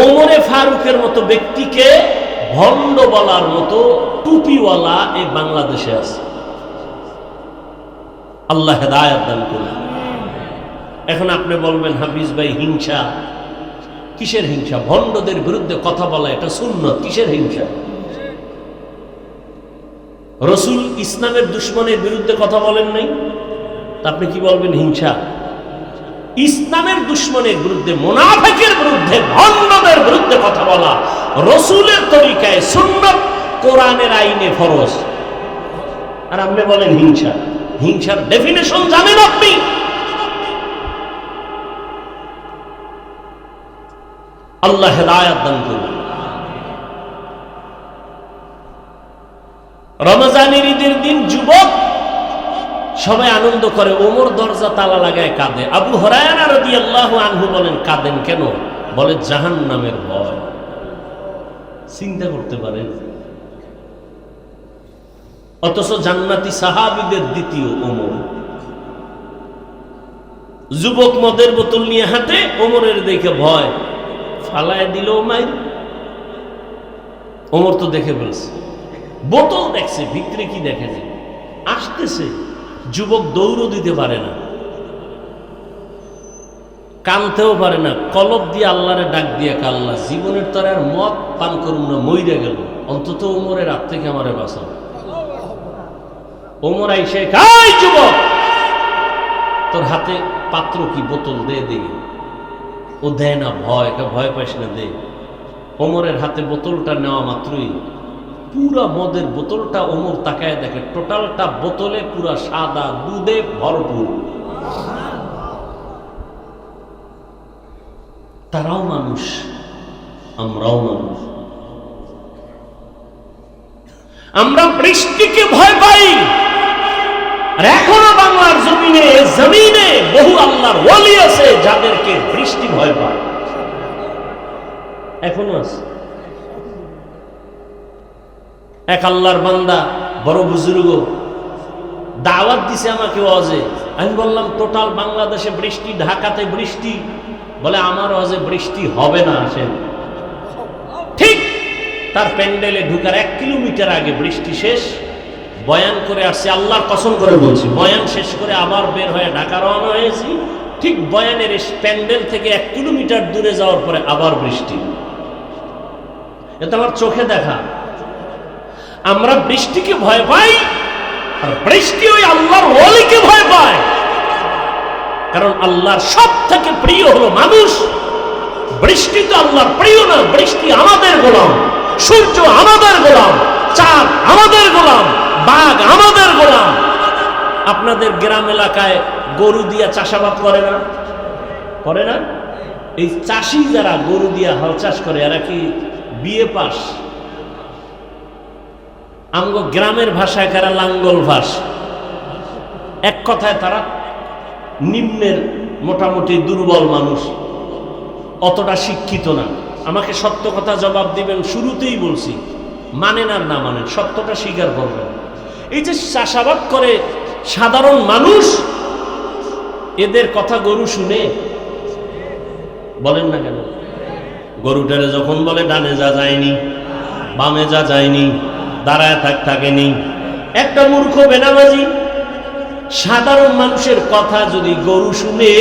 ওমরে ফারুকের মতো ব্যক্তিকে ভণ্ড বলার মতো টুপিওয়ালা এই বাংলাদেশে আছে। আল্লাহ হেদায়েত দান করুন। এখন আপনি বলবেন, হাফিজ ভাই হিংসা কিসের হিংসা? ভণ্ডদের বিরুদ্ধে কথা বলা এটা সুন্নত, কিসের হিংসা? রাসূল ইসলামের দুশমনের বিরুদ্ধে কথা বলেন নাই, তা আপনি কি বলবেন হিংসা? ইসলামের দুশমনের বিরুদ্ধে, মুনাফিকের বিরুদ্ধে, ভণ্ডদের বিরুদ্ধে কথা বলা রাসূলের তরিকায় সুন্নাত, কোরআনের আইনে ফরজ। আর আপনি বলেন হিংসা। হিংসার ডেফিনেশন জানেন আপনি? আল্লাহ হেদায়েত দান করুন। রমজানের ঈদের দিন যুবক সবাই আনন্দ করে, ওমর দরজা তালা লাগায় কাঁদে। আবু হুরায়রা রাদিয়াল্লাহু আনহু বলেন, কাঁদেন কেন? বলে জাহান্নামের ভয়। চিন্তা করতে পারেন। অথচ জান্নাতি সাহাবীদের দ্বিতীয় ওমর। যুবক মদের বোতল নিয়ে হাঁটে, ওমরের দেখে ভয়, ফালায় দিল মাইর। ওমর তো দেখে ফেলছে, বোতল দেখছে, ভিতরে কি দেখে যে আসতেছে। যুবক দৌড়ও দিতে পারে না, কানতেও পারে না, কলব দিয়ে আল্লাহরে ডাক দিয়ে, আল্লাহ জীবনের তরে আর মদ পান করুন না, মইরে গেল, অন্তত ওমরের হাত থেকে আমারে বাঁচাও। ওমর আইসে, কাই যুবক, তোর হাতে পাত্র কি, বোতল দে দে। ও দেয় না, ভয়, ভয় পাইস না, দে। ওমরের হাতে বোতলটা নেওয়া মাত্রই পুরা মদের বোতলটা ওমর তাকায় দেখে, টোটালটা বোতলে পুরা সাদা দুধে ভরপুর। তারাও মানুষ, আমরাও মানুষ। আমরা বৃষ্টিকে ভয় পাই, আর এখনো বাংলার জমিনে বহু আল্লাহর ওলি আছে যাদেরকে বৃষ্টি ভয় পায়, এখনো আছে। এক আল্লাহর বান্দা, বড় বুজুর্গ, দাওয়াত দিছে আমাকে ওয়াজে। আমি বললাম টোটাল বাংলাদেশে বৃষ্টি, ঢাকাতে বৃষ্টি। বলে আমার ওয়াজে বৃষ্টি হবে না, আসেন। ঠিক তার প্যান্ডেলে ঢুকার 1 কিলোমিটার আগে বৃষ্টি শেষ, বয়ান করে আসছে, আল্লাহর কসম করে বলছি, বয়ান শেষ করে আবার বের হয়ে ঢাকা রওনা হয়েছি। ঠিক বয়ানের প্যান্ডেল থেকে 1 কিলোমিটার দূরে যাওয়ার পরে আবার বৃষ্টি। এটা আমার চোখে দেখা। আমরা বৃষ্টিকে ভয় পাই, আর বৃষ্টি ওই আল্লাহর ওলিকে ভয় পায়। কারণ আল্লাহর সব থেকে প্রিয় হলো মানুষ। বৃষ্টি তো আল্লাহর প্রিয় না, বৃষ্টি আমাদের গোলাম, সূর্য আমাদের গোলাম, চাঁদ আমাদের গোলাম, বাঘ আমাদের গোলাম। আপনাদের গ্রাম এলাকায় গরু দিয়া চাষাবাদ করে না? করে না? এই চাষি যারা গরু দিয়া হাল চাষ করে, এরা কি বিএ পাস? আমগো গ্রামের ভাষায় কারা লাঙ্গল ভাস। এক কথায় তারা নিম্নের, মোটামুটি দুর্বল মানুষ, অতটা শিক্ষিত না। আমাকে সত্য কথা জবাব দিবেন, শুরুতেই বলছি, মানেন আর না মানেন, সত্যটা স্বীকার করবেন। এই যে চাষাবাদ করে সাধারণ মানুষ, এদের কথা গরু শুনে? বলেন না কেন? গরুটারে যখন বলে ডানে যা যায়নি, বামে যা যায়নি, দাঁড়ায় থাকেনি। একটা মূর্খ বেনামাজি সাধারণ মানুষের কথা যদি গরু শুনে,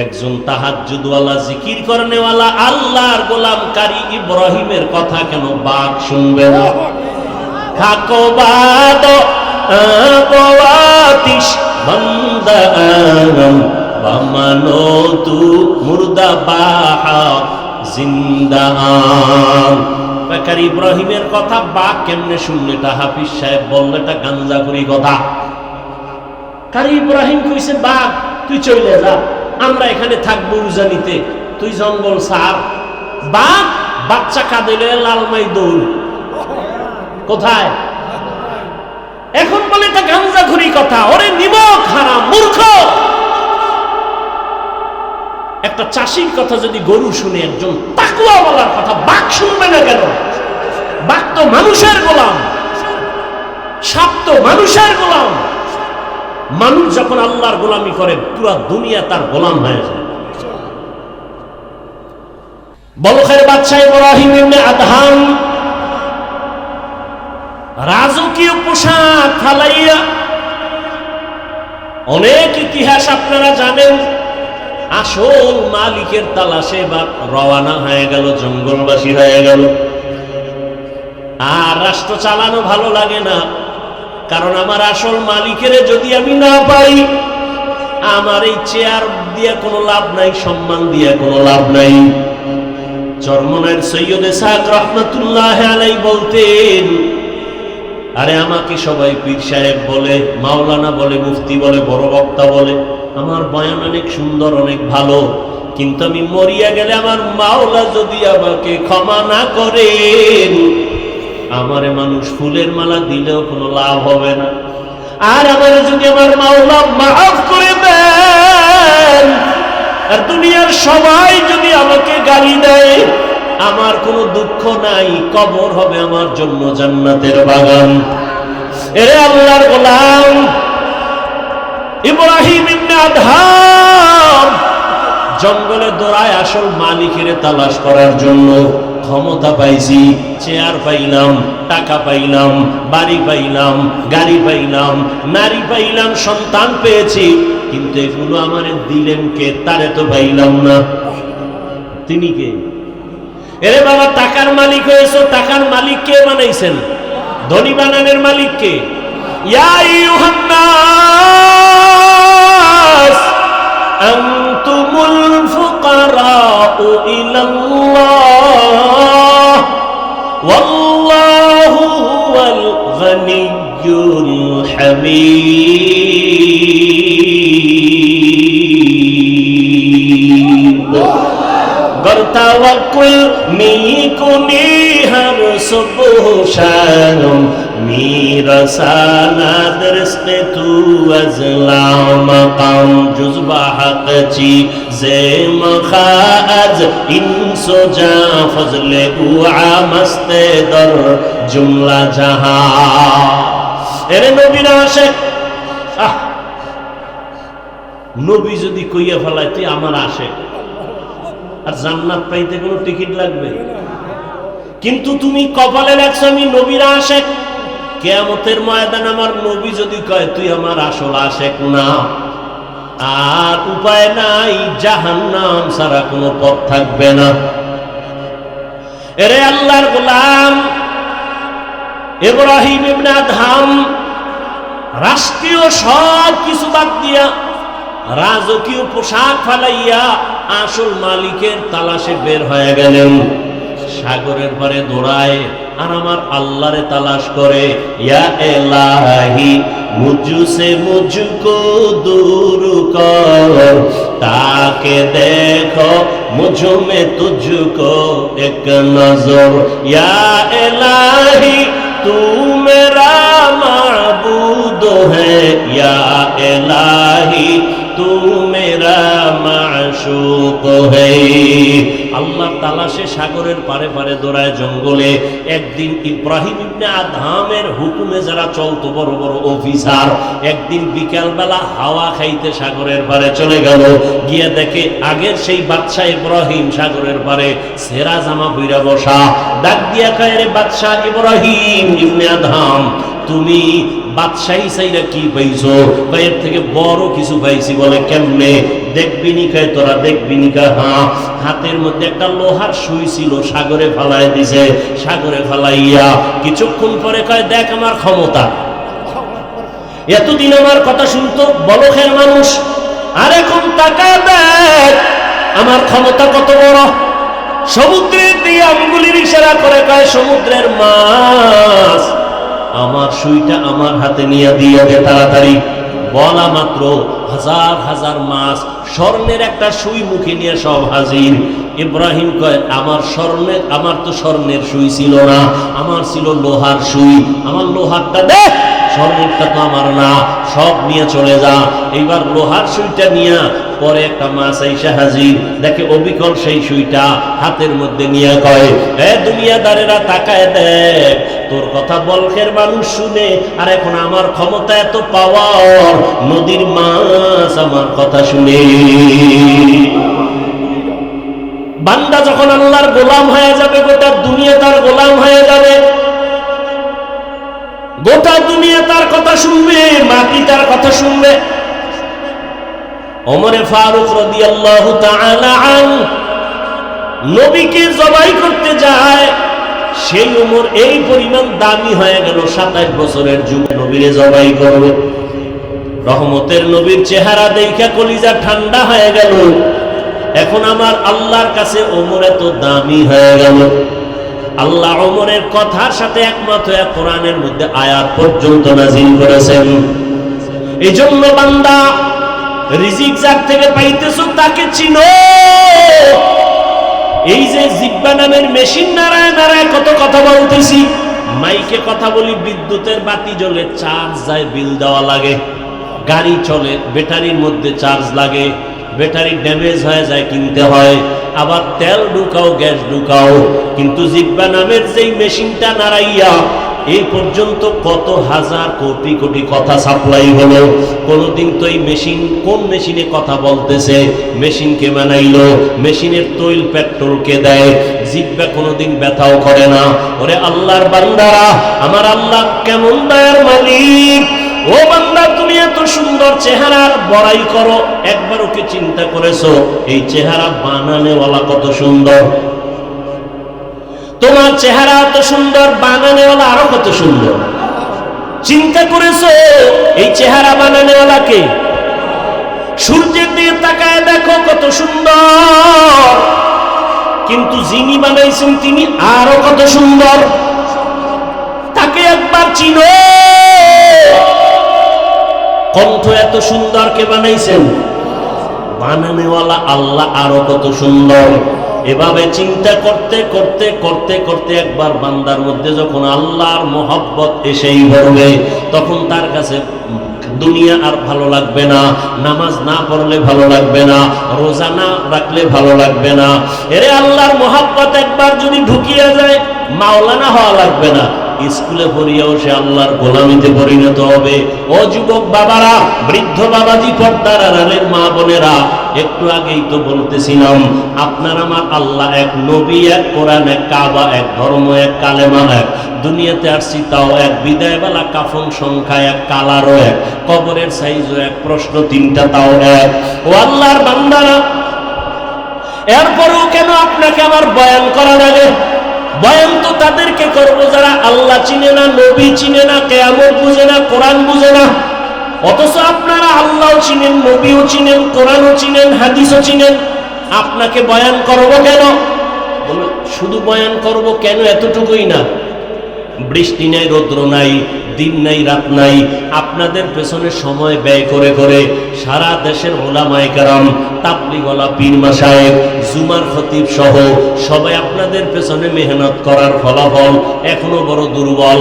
একজন তাহাজ্জুদওয়ালা, জিকির করনেওয়ালা, আল্লাহর গোলাম কারি ইব্রাহিমের কথা কেন বাঘ শুনবে না? খাকো বাদ আবাতিশ বন্দাম বামানো তু মুর্দা বাহা জিন্দাম। কারি ইব্রাহিমের কথা বাঘ কেমনে শুনলে? এটা হাফিজ সাহেব বললে এটা গাঞ্জাখুরি কথা। কারি ইব্রাহিম কইছে বাঘ তুই চলে যা, আমরা এখানে থাকবো উজানিতে, তুই জঙ্গল সার। বাঘ বাচ্চা কাঁদিলে লালমাই দৌড় কোথায়? এখন বলে এটা গাঞ্জাখুরি কথা, ওরে নিমক হারাম মূর্খ। একটা চাষির কথা যদি গরু শুনে, একজন তাকওয়া বলার কথা বাঘ শুনবে না কেন? বাঘ তো মানুষের গোলাম, সাপ তো মানুষের গোলাম। মানুষ যখন আল্লাহর গোলামি করে পুরা দুনিয়া তার গোলাম হয়ে যায়। বলখের বাদশাহ ইব্রাহিম ইবনে আদহাম রাজকীয় পোশাক ফালাইয়া, অনেক ইতিহাস আপনারা জানেন, আসল মালিকের তালাশে বা রওয়ানা হয়ে গেল, জঙ্গলবাসী হয়ে গেল। আর রাষ্ট্র চালানো ভালো লাগে না, কারণ আমার আসল মালিকের যদি আমি না পাই, আমার এই চেয়ার দিয়ে কোনো লাভ নাই, সম্মান দিয়ে কোনো লাভ নাই। চরমনায়ের সৈয়দ ইসহাক রহমাতুল্লাহ আলাইহি বলতেন, আরে আমাকে সবাই পীর সাহেব বলে, মাওলানা বলে, মুফতি বলে, বড় বক্তা বলে, আমার বয়ান অনেক সুন্দর, অনেক ভালো, কিন্তু আমি মরিয়া গেলে আমার মাওলা যদি আমাকে ক্ষমা না করেন, আমারে মানুষ ফুলের মালা দিলেও কোনো লাভ হবে না। আর আমার যদি আমার মাওলা মাফ করে দেন, আর দুনিয়ার সবাই যদি আমাকে গালি দেয়, আমার কোনো দুঃখ নাই, কবর হবে আমার জন্য জান্নাতের বাগান। এরে আল্লাহর গোলাম ইব্রাহিম ইবনে আদহাম জঙ্গলে দৌড়ায় আসল মালিকের তালাশ করার জন্য। ক্ষমতা পাইছি, চেয়ার পাইলাম, টাকা পাইলাম, বাড়ি পাইলাম, গাড়ি পাইলাম, নারী পাইলাম, সন্তান পেয়েছি, কিন্তু এগুলো আমারে দিলেন কে? তারে তো পাইলাম না। তিনি কে? এরে বাবা, টাকার মালিক হয়েছো, টাকার মালিক কে বানাইছেন? ধনী বানানোর মালিক কে? ইয়া আইয়ুহান নাস আনতুমুল ফুকারাউ ইলাল্লাহ ওয়াল্লাহু হুয়াল গনিয়্যুল হামিদ। গরতাওয়াক্কুল মিকুনি হর সুবহ শাম মিরসানাদ রিজকে তু আজলা মাকাম জুজবা হাকচি জে মখাজ ইনসো জা ফজলে উআ মস্তে দর জুমলা জাহা। এরে নবীর আশিক, নবী যদি কইয়া ফেলায় তুই আমার আশিক, আর জান্নাত পাইতে কোনো টিকিট লাগবে? কিন্তু তুমি কপালে রাখছো আমি নবীর আশিক, কিয়ামতের ময়দানে আমার নবী যদি কয় তুই আমার আসল আশিক না, আর উপায় নাই, জাহান্নাম ছাড়া কোনো পথ থাকবে না। এরে আল্লাহর গোলাম ইব্রাহিম ইবনে আদহাম রাষ্ট্রীয় সব কিছু বাদ দিয়া, রাজকীয় পোশাক ফালাইয়া আসল মালিকের তালাশে বের হয়ে গেলেন। সাগরের পারে দৌড়ায় আর আমার আল্লাহরে তালাশ করে। ইয়া ইলাহি মুঝসে মুঝকো দূর কর, তাকে দেখো মুঝ মে তুঝকো এক নজর। ইয়া ইলাহি তু মেরা মাবুদ है, या इलाही तू मेरा माशूक है। আল্লাহ তালাশে সাগরের পারে পারে দৌড়ায় জঙ্গলে। একদিন ইব্রাহিম ইবনে আদহামের হুকুমে যারা চলতো বড় বড় অফিসার, একদিন বিকালবেলা হাওয়া খাইতে সাগরের পারে চলে গেল। গিয়ে দেখে আগের সেই বাদশাহ ইব্রাহিম সাগরের পারে সেরা জামা পইরা বসা। ডাক দিয়া কয়, রে বাদশাহ ইব্রাহিম ইবনে আদহাম, তুমি বাদশাহী চাইরা কি পাইছো? এর থেকে বড় কিছু পাইছি। বলে কেমনে? দেখবি নি? খায় তোরা দেখবি নি? হ্যাঁ। হাতের মধ্যে একটা লোহার সুই ছিল, সাগরে ফালাই দিছে। সাগরে ফালাইয়া কিছুক্ষণ পরে কয়, দেখ আমার ক্ষমতা। এতদিন আমার কথা শুনতো বলখের মানুষ, আর এখন তাকা দেখ আমার ক্ষমতা কত বড়। সমুদ্রের দিয়ে আঙ্গুলির ইশারা করে কয়, সমুদ্রের মাছ আমার সুইটা আমার হাতে নিয়ে দিয়ে দে তাড়াতাড়ি। বলা মাত্র হাজার হাজার মাছ স্বর্ণের একটা সুই মুখে নিয়ে সব হাজির। ইব্রাহিম কয় আমার তো স্বর্ণের সুই ছিল না, আমার ছিল লোহার সুই, আমার লোহারটা দে, স্বর্ণেরটা তো আমার না, সব নিয়ে চলে যা। এইবার লোহার সুইটা নিয়ে পরে একটা মাছ আইসা হাজির, দেখে অবিকল সেই সুইটা হাতের মধ্যে নিয়ে কয়, এ দুনিয়াদারেরা তাকায় দেখ, তোর কথা বলকের মানুষ শুনে, আর এখন আমার ক্ষমতা এত পাওয়ার, নদীর মাছ আমার কথা শুনে। বান্দা যখন আল্লাহর গোলাম হয়ে যাবে, গোটা দুনিয়া তার গোলাম হয়ে যাবে, গোটা দুনিয়া তার কথা শুনবে, মাটি তার কথা শুনবে। ওমরে ফারুক রাদিয়াল্লাহু তাআলা আনহু নবীকে জবাই করতে যায়, সেই ওমর এই পরিমাণ দামি হয়ে গেল, 27 বছরের যুবক নবীরে জবাই করবে। রহমতের নবীর চেহারা দেখে কলিজা ঠান্ডা হয়ে গেল। এখন আমার আল্লাহর কাছে ওমর এত দামি হয়ে গেল। আল্লাহ ওমরের কথার সাথে একমত হয়ে কোরআনের মধ্যে আয়াত পর্যন্ত নাযিল করেছেন। এই জন্য বান্দা, রিজিক যার থেকে পাইতেছো তাকে চিনো। এই যে জিহ্বা নামের মেশিন নাড়ায় নাড়ায় কত কথা বলতেছি, মাইকে কথা বলি, বিদ্যুতের বাতি জ্বলে, চার্জ যায়, বিল দেওয়া লাগে, গাড়ি চলে, ব্যাটারির মধ্যে চার্জ লাগে, ব্যাটারি ড্যামেজ হয়ে যায়, কিনতে হয়, আবার তেল ঢুকাও, গ্যাস ঢুকাও। কিন্তু জিহ্বা নামের যেই মেশিনটা নাড়াইয়া এই পর্যন্ত কত হাজার কোটি কোটি কথা সাপ্লাই হলো, কোনদিন তো এই মেশিন কোন মেশিনে কথা বলতেছে, মেশিনকে বানাইলো, মেশিনের তৈল পেট্রোলকে দেয়, জিহ্বা কোনদিন ব্যথাও করে না। ওরে আল্লাহর বান্দারা, আমার আল্লাহ কেমন দয়ার মালিক। ও বান্দা, তুমি এত সুন্দর চেহারার বড়াই করো, একবার ওকে চিন্তা করেছো এই চেহারা বানানেওয়ালা কত সুন্দর? তোমার চেহারা এত সুন্দর, বানানেওয়ালা আরো কত সুন্দর। চিন্তা করেছো এই চেহারা বানানেওয়ালাকে? সূর্যের দিকে তাকায় দেখো কত সুন্দর, কিন্তু যিনি বানাইছেন তিনি আরো কত সুন্দর। তাকে একবার চিনো। কণ্ঠ এত সুন্দর কে বানাইছেন? বানানেওয়ালা আল্লাহ আরো কত সুন্দর। এভাবে চিন্তা করতে করতে করতে করতে একবার বান্দার মধ্যে যখন আল্লাহর মহব্বত এসেই পড়বে, তখন তার কাছে দুনিয়া আর ভালো লাগবে না, নামাজ না পড়লে ভালো লাগবে না, রোজা না রাখলে ভালো লাগবে না। এরে আল্লাহর মহব্বত একবার যদি ঢুকিয়ে যায়, মাওলানা হওয়া লাগবে না, স্কুলে পড়িয়াও সে আল্লাহর গোলামিতে পরিণত হবে। ও যুবক বাবারা, বৃদ্ধ বাবাজি, পর্দার আড়ালের মা বোনেরা, একটু আগেই তো বলতেছিলাম, আপনার আমার আল্লাহ এক, নবী এক, কোরআন এক, কাবা এক, ধর্ম এক, কালেমা এক, দুনিয়াতে আসছি তাও এক, বিদায়বেলা কাফন সংখ্যা এক, কালারও এক, কবরের সাইজও এক, প্রশ্ন 3টা তাও এক। ও আল্লাহর বান্দারা, এরপরেও কেন আপনাকে আমার বয়ান করা লাগে? বয়ান তো তাদেরকে করবো যারা আল্লাহ চিনে না, নবী চিনে না, কিয়ামত বুঝে না, কোরআন বুঝে না। অথচ আপনারা আল্লাহও চিনেন, নবীও চিনেন, কোরআনও চিনেন, হাদিসও চিনেন, আপনাকে বয়ান করবো কেন? শুধু বয়ান করবো কেন এতটুকুই না, বৃষ্টি নাই, রৌদ্র নাই, দিন নাই, রাত নাই, আপনাদের পেছনে সময় ব্যয় করে করে সারা দেশের ওলামায়ে কেরাম, তাবলীগওয়ালা, পীর মাশায়েখ, জুমার খতিব সহ সবাই আপনাদের পেছনে মেহনত করার ফলাফল এখনো বড় দুর্বল।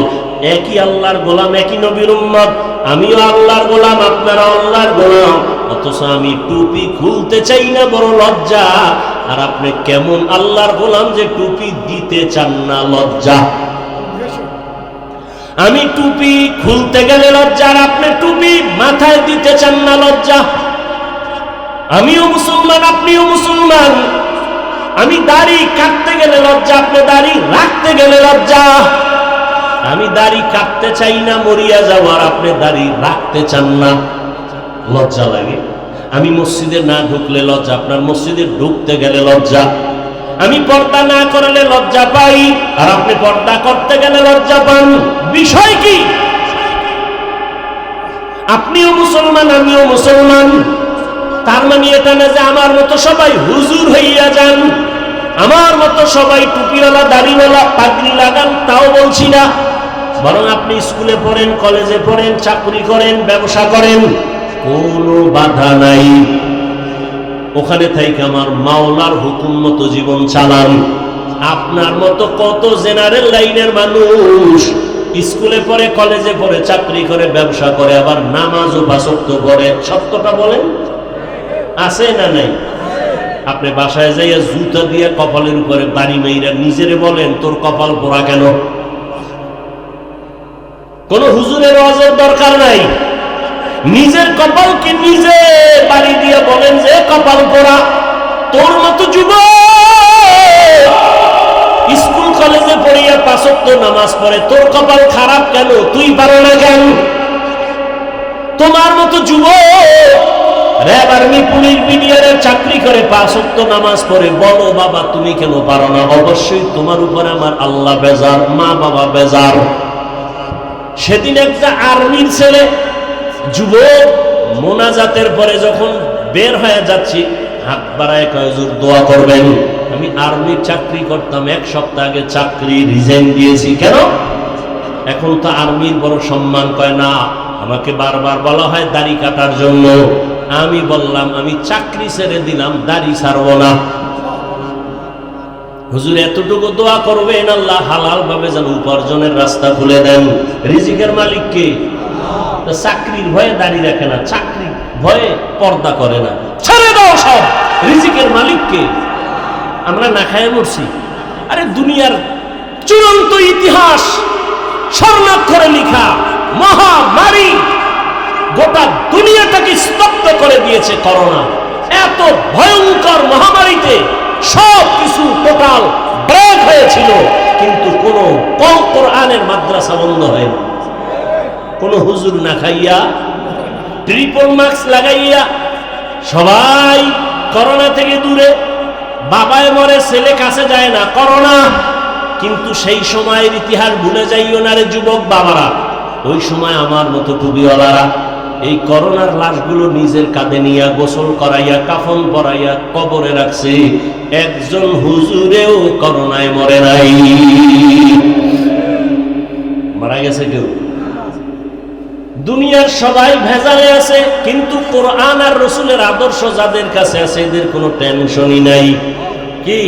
একই আল্লাহর গোলাম, একই নবীর উম্মত, আমিও আল্লাহর গোলাম, আপনারা আল্লাহর গোলাম, অথচ আমি টুপি খুলতে চাই না, বড় লজ্জা। আর আপনি কেমন আল্লাহর গোলাম যে টুপি দিতে চান না, লজ্জা। আমি টুপি খুলতে গেলে লজ্জা, আর আপনি টুপি মাথায় দিতে চান না, লজ্জা। আমিও মুসলমান, আপনিও মুসলমান। আমি দাড়ি কাটতে গেলে লজ্জা, আপনি দাড়ি রাখতে গেলে লজ্জা। আমি দাড়ি কাটতে চাই না, মরিয়া যাওয়ার, আপনি দাড়ি রাখতে চান না, লজ্জা লাগে। আমি মসজিদে না ঢুকলে লজ্জা, আপনার মসজিদে ঢুকতে গেলে লজ্জা। আমি পর্দা না করলে লজ্জা পাই, আর আপনি পর্দা করতে গেলে লজ্জা পান। বিষয় কি? আপনিও মুসলমান, আমিও মুসলমান। তার মানে এটা না যে আমার মতো সবাই হুজুর হইয়া যান, আমার মতো সবাই টুপিওয়ালা, দাড়িওয়ালা, পাগড়ি লাগান, তাও বলছি না। বরং আপনি স্কুলে পড়েন, কলেজে পড়েন, চাকরি করেন, ব্যবসা করেন, কোনো বাধা নাই, ওখানে থাইকে আমার মাওলার হুকুম মতো জীবন চালান। আপনার মতো কত জেনারেল লাইনের মানুষ স্কুলে পড়ে, কলেজে পড়ে, চাকরি করে, ব্যবসা করে, আবার নামাজও পাঁচ ওয়াক্ত পড়ে। সত্যটা বলেন, আছে না নাই? আপনি বাসায় যাইয়া জুতা দিয়ে কপালের উপরে বাড়ি মেয়েরা নিজেরে বলেন, তোর কপাল পোড়া কেন? কোন হুজুরের ওয়াজের দরকার নাই, নিজের কপালকে নিজে বাড়ি দিয়ে বলেন যে কপাল পোড়া। তোর মতো যুবক স্কুল কলেজে পড়িয়া পাঁচ ওয়াক্ত নামাজ পড়ে, তোর কপাল খারাপ কেন? তুই পারো না কেন? তোমার মতো যুবক র‍্যাব, আর্মি, পুলিশ, বিডিআরের চাকরি করে, পাঁচ ওয়াক্ত নামাজ পড়ে, বলো বাবা তুমি কেন পারো না? অবশ্যই তোমার উপরে আমার আল্লাহ বেজার, মা বাবা বেজার। সেদিন একটা আর্মির ছেলে যুবক মোনাজাতের পরে যখন বের হয়ে যাচ্ছি, হাত বাড়ায় কয়, হুজুর দোয়া করবেন। আমি আর্মির চাকরি করতাম, এক সপ্তাহ আগে চাকরি রিজাইন দিয়েছি। কেন? এখন তো আর্মির বড় সম্মান। কয় না, আমাকে বারবার বলা হয় দাড়ি কাটার জন্য। আমি বললাম আমি চাকরি ছেড়ে দিলাম, দাড়ি ছাড়বো না। হুজুর এতটুকু দোয়া করবেন, আল্লাহ হালাল ভাবে যেন উপার্জনের রাস্তা খুলে দেন। রিজিকের মালিক কে? চাকরির ভয়ে দাড়ি রাখে না, চাকরির ভয়ে পর্দা করে না। ছেড়ে দাও সব, রিজিকের মালিক কে? আমরা না খায় মরছি। আরে দুনিয়ার চূড়ান্ত ইতিহাস স্বর্ণাক্ষরে লেখা মহামারী গোটা দুনিয়াটাকে স্তব্ধ করে দিয়েছে করোনা। এত ভয়ঙ্কর মহামারীতে সব কিছু টোটাল ব্রেক হয়েছিল, কিন্তু কোন কোরআনের মাদ্রাসা বন্ধ হয়নি। কোন হুজুর না খাইয়া, ট্রিপল মাস্ক লাগাইয়া সবাই করোনা থেকে দূরে। বাবায় মরে, ছেলে কাছে যায় না, করোনা। কিন্তু সেই সময়ের ইতিহাস ভুলে যাইও না রে যুবক বাবারা। ওই সময় আমার মতো টুবিওয়ালারা এই করোনার লাশগুলো নিজের কাঁধে নিয়ে গোসল করাইয়া, কাফন পরাইয়া কবরে রাখছে। একজন হুজুরেও করোনায় মরে নাই। মারা গেছে কেউ? দুনিয়ার সবাই ভেজালে আছে, কিন্তু কোরআন আর রসুলের আদর্শ যাদের কাছে আছে এদের কোনো টেনশনই নাই। কি?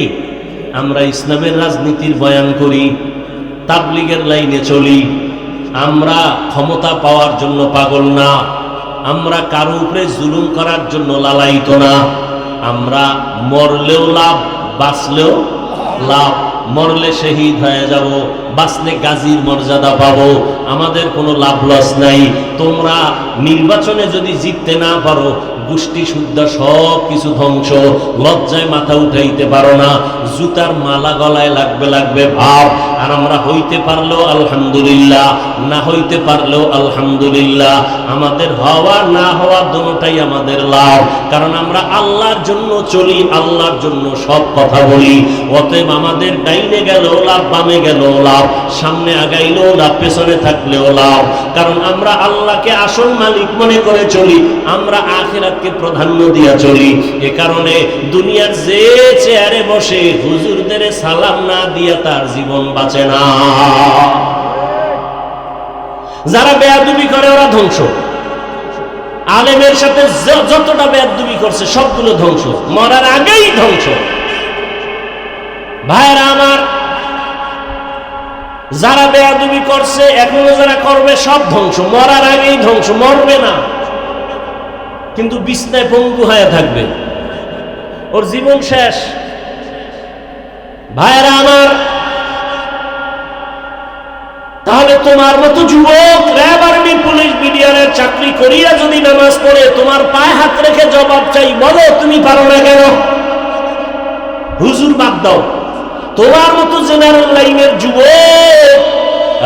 আমরা ইসলামের রাজনীতির বয়ান করি, তাবলীগের লাইনে চলি। আমরা ক্ষমতা পাওয়ার জন্য পাগল না, আমরা কারো উপরে জুলুম করার জন্য লালায়িত না। আমরা মরলেও লাভ, বাঁচলেও লাভ। মরলে শহীদ হয়ে যাব, বাঁচলে গাজীর মর্যাদা পাবো। আমাদের কোনো লাভ লস নাই। তোমরা নির্বাচনে যদি জিততে না পারো, গোষ্ঠী শুদ্ধা সব কিছু ধ্বংস। লজ্জায় মাথা উঠাইতে পারো না, জুতার মালা গলায় লাগবে ভাব। আর আমরা হইতে পারলেও আলহামদুলিল্লাহ, না হইতে পারলেও আলহামদুলিল্লাহ। আমাদের হওয়া না হওয়া দুটোটাই আমাদের লাভ, কারণ আমরা আল্লাহর জন্য চলি, আল্লাহর জন্য সব কথা বলি। অতএব আমাদের ডাইনে গেলেও লাভ, বামে গেলেও লাভ, সামনে আগাইলেও লাভ, পেছনে থাকলেও লাভ। কারণ আমরা আল্লাহকে আসল মালিক মনে করে চলি, আমরা আখিরাতকে প্রাধান্য দিয়া চলি। এ কারণে দুনিয়ার যে চেয়ারে বসে হুজুরদের সালাম না দিয়া তার জীবন বাঁচে না। যারা বেয়াদবি করে ওরা ধ্বংস। আলেমের সাথে যতটা বেয়াদবি করছে সবগুলো ধ্বংস, মরার আগেই ধ্বংস। ভাইরা আমার, যারা বেয়াদবি করছে, এখনো যারা করবে, সব ধ্বংস, মরার আগেই ধ্বংস। মরবে না, কিন্তু বিছনায় পঙ্গু হয়ে থাকবে, ওর জীবন শেষ। ভাইরা আমার, তাহলে তোমার মতো যুবক র‍্যাব, আর্মি, পুলিশ, বিডিআরের চাকরি করিয়া যদি নামাজ পড়ে তোমার পায়ে হাত রেখে জবাব চাই, বলো তুমি পারো না কেন? হুজুর বাদ দাও, তোমার মতো জেনারেল লাইনের যুবক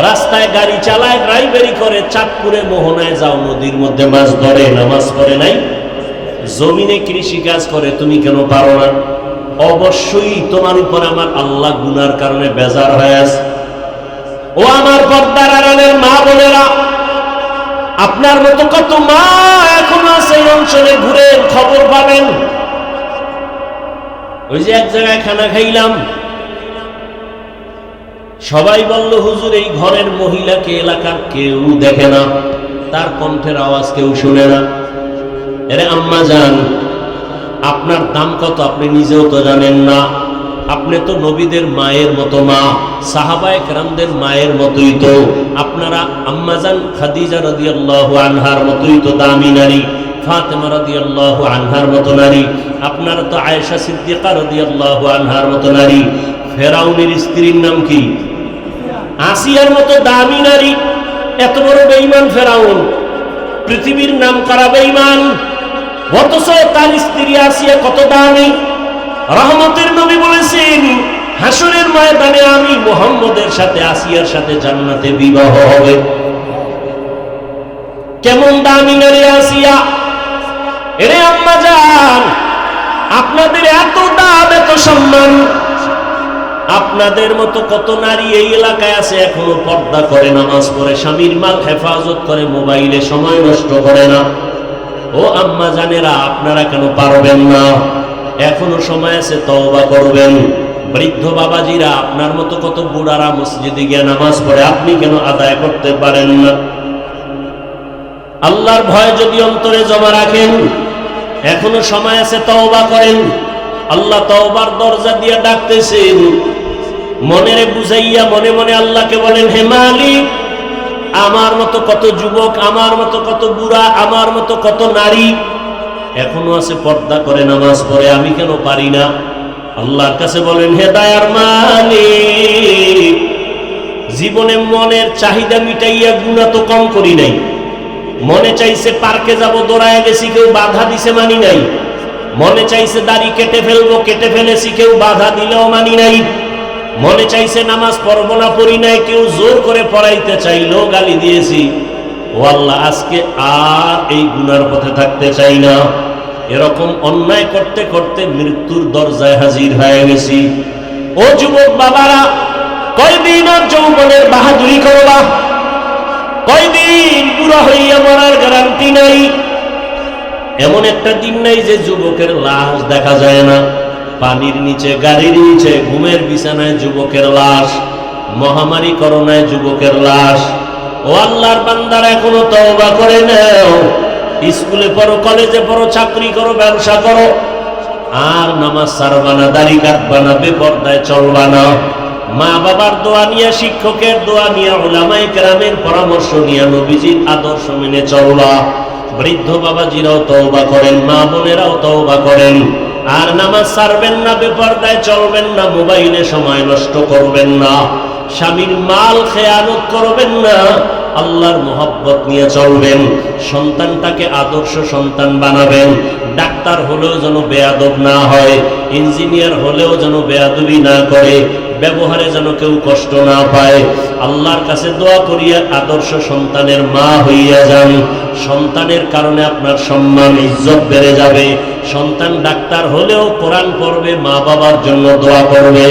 রাস্তায় গাড়ি চালায়, ড্রাইভারি করে, চাঁদপুরে মোহনায় যাও, নদীর মধ্যে মাছ ধরে, নামাজ পড়ে নাই। জমিনে কৃষি কাজ করে, তুমি কেন পারো না? অবশ্যই তোমার উপর আমার আল্লাহ গুনার কারণে বেজার হয়ে আছে। ও আমার পর্দার আড়ালের মা বোনেরা, আপনার মতো কত মা এখনো আছে এই অঞ্চলে, ঘুরে খবর পাবেন। ওই যে এক জায়গায় খানা খাইলাম, সবাই বলল হুজুর এই ঘরের মহিলাকে এলাকার কেউ দেখে না, তার কণ্ঠের আওয়াজ কেউ শুনে না। এরে আম্মা জান, আপনার দাম কত আপনি নিজেও তো জানেন না। আপনি তো নবীদের মায়ের মতো মা, সাহাবায়ে কেরামদের মায়ের মতোই তো। আপনারা আম্মাজান খাদিজা রাদিয়াল্লাহু আনহার মতোই তো দামি নারী, ফাতেমা রাদিয়াল্লাহু আনহার মতো নারী। আপনারা তো আয়েশা সিদ্দিকা রাদিয়াল্লাহু আনহার মতো নারী। ফেরাউনের স্ত্রীর নাম কি? আসিয়ার মতো দামি নারী। এত বড় বেঈমান ফেরাউন, পৃথিবীর নাম করা বেঈমান, অথচ তার স্ত্রী আসিয়া কত দামি। রহমতের নবী বলেছেন, হাসরের ময়দানে আমি মুহাম্মদের সাথে আসিয়ার সাথে জান্নাতে বিবাহ হবে। কেমন দামি নারী আসিয়া! এরে আম্মা জান, আপনাদের এত দাম, এত সম্মান। আপনাদের মতো কত নারী এই এলাকায় আছে এখনো পর্দা করে, নামাজ পড়ে, স্বামীর মাল হেফাজত করে, মোবাইলে সময় নষ্ট করে না। ও আম্মা জানেরা, আপনারা কেন পারবেন না? এখনো সময় আছে, তওবা করবেন। বৃদ্ধ বাবাজিরা, আপনার মতো কত বুড়ারা মসজিদে গিয়ে নামাজ পড়ে, আপনি কেন আদায় করতে পারেন না? আল্লাহর ভয় যদি অন্তরে জমা রাখেন, এখনো সময় আছে, তওবা করেন। আল্লাহ তওবার দরজা দিয়ে ডাকতেছেন। মনেরে বুঝাইয়া মনে মনে আল্লাহকে বলেন, হে মালিক, আমার মতো কত যুবক, আমার মতো কত বুড়া, আমার মতো কত নারী এখনো আছে পর্দা করে, নামাজ পড়ে, আমি কেন পারি না? আল্লাহর কাছে বলেন, হে দয়ার মালিক, জীবনে মনের চাহিদা মিটাইয়া গুনাহ তো কম করি নাই। মনে চাইছে পার্কে যাব, দৌড়ায় গেছি, কেউ বাধা দিছে, মানি নাই। মনে চাইছে দাড়ি কেটে ফেলবো, কেটে ফেলেছি, কেউ বাধা দিলেও মানি নাই। মনে চাইছে নামাজ পড়বো না, পড়ি নাই, কেউ জোর করে পড়াইতে চাইলেও গালি দিয়েছি। ও আল্লাহ, আজকে আর এই গুনার পথে থাকতে চাই না। এরকম অন্যায় করতে করতে মৃত্যুর দরজায় হাজির হয়ে গেছি। ও যুবক বাবারা, কয়দিন আর যৌবনের বাহাদুরি করবা? কয়দিন বুড়া হইয়া মরার গ্যারান্টি নাই। এমন একটা দিন নাই যে যুবকের লাশ দেখা যায় না। পানির নিচে, গাড়ির নিচে, ঘুমের বিছানায় যুবকের লাশ, মহামারী করোনায় যুবকের লাশ। ও আল্লাহর বান্দারা, এখনো তওবা করে নাও। স্কুলে পড়ো, কলেজে পড়ো, চাকরি করো, ব্যবসা করো, আর নামাজ ছাড়বা না, দাড়ি কাটবা না, বেপরদায় চলবা না। মা বাবার দোয়া নিয়ে, শিক্ষকের দোয়া নিয়ে, উলামায়ে কেরামের পরামর্শ নিয়ে, নবীজির আদর্শ মেনে চলবা। বৃদ্ধ বাবাজিরাও তওবা করেন, মা বোনেরাও তওবা করেন। আর নামাজ ছাড়বেন না, বেপরদায় চলবেন না, মোবাইলে সময় নষ্ট করবেন না, স্বামীর মাল খেয়ানত করবেন না, আল্লাহর মোহাব্বত নিয়ে চলবেন। সন্তানটাকে আদর্শ সন্তান বানাবেন। ডাক্তার হলেও যেন বেয়াদব না হয়, ইঞ্জিনিয়ার হলেও যেন বেয়াদবি না করে, ব্যবহারে যেন কেউ কষ্ট না পায়। আল্লাহর কাছে দোয়া করিয়া আদর্শ সন্তানের মা হইয়া যান। সন্তানের কারণে আপনার সম্মান, ইজ্জত বেড়ে যাবে। সন্তান ডাক্তার হলেও কোরআন পড়বে, মা বাবার জন্য দোয়া করবে।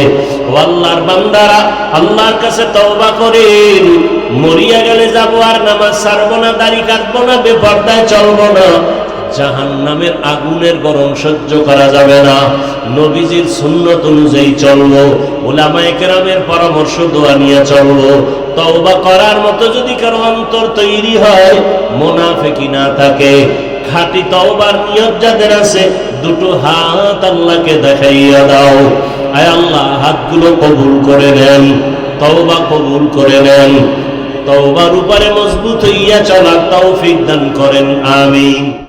ও আল্লাহর বান্দারা, আল্লাহর কাছে তওবা করেন। মরিয়া গেলে যাবো, আর নামাজ ছাড়বো না, দাড়ি কাটবো না, বেপরদায় চলবো না। জাহান্নামের আগুনের গরম সহ্য করা যাবে না। নবীজির সুন্নত অনুযায়ী চলবো, উলামায়ে কেরামের পরামর্শ দোয়া নিয়ে চলবো। তওবা করার মতো যদি কারো অন্তর তৈরি হয়, মুনাফিকি না থাকে, খাঁটি তওবার নিয়ত যাদের আছে, দুটো হাত আল্লাহকে দেখাইয়া দাও। আয় আল্লাহ, হাতগুলো কবুল করে নেন, তওবা কবুল করে নেন। তওবার উপরে মজবুত হইয়া চলার তৌফিক দান করেন, আমিন।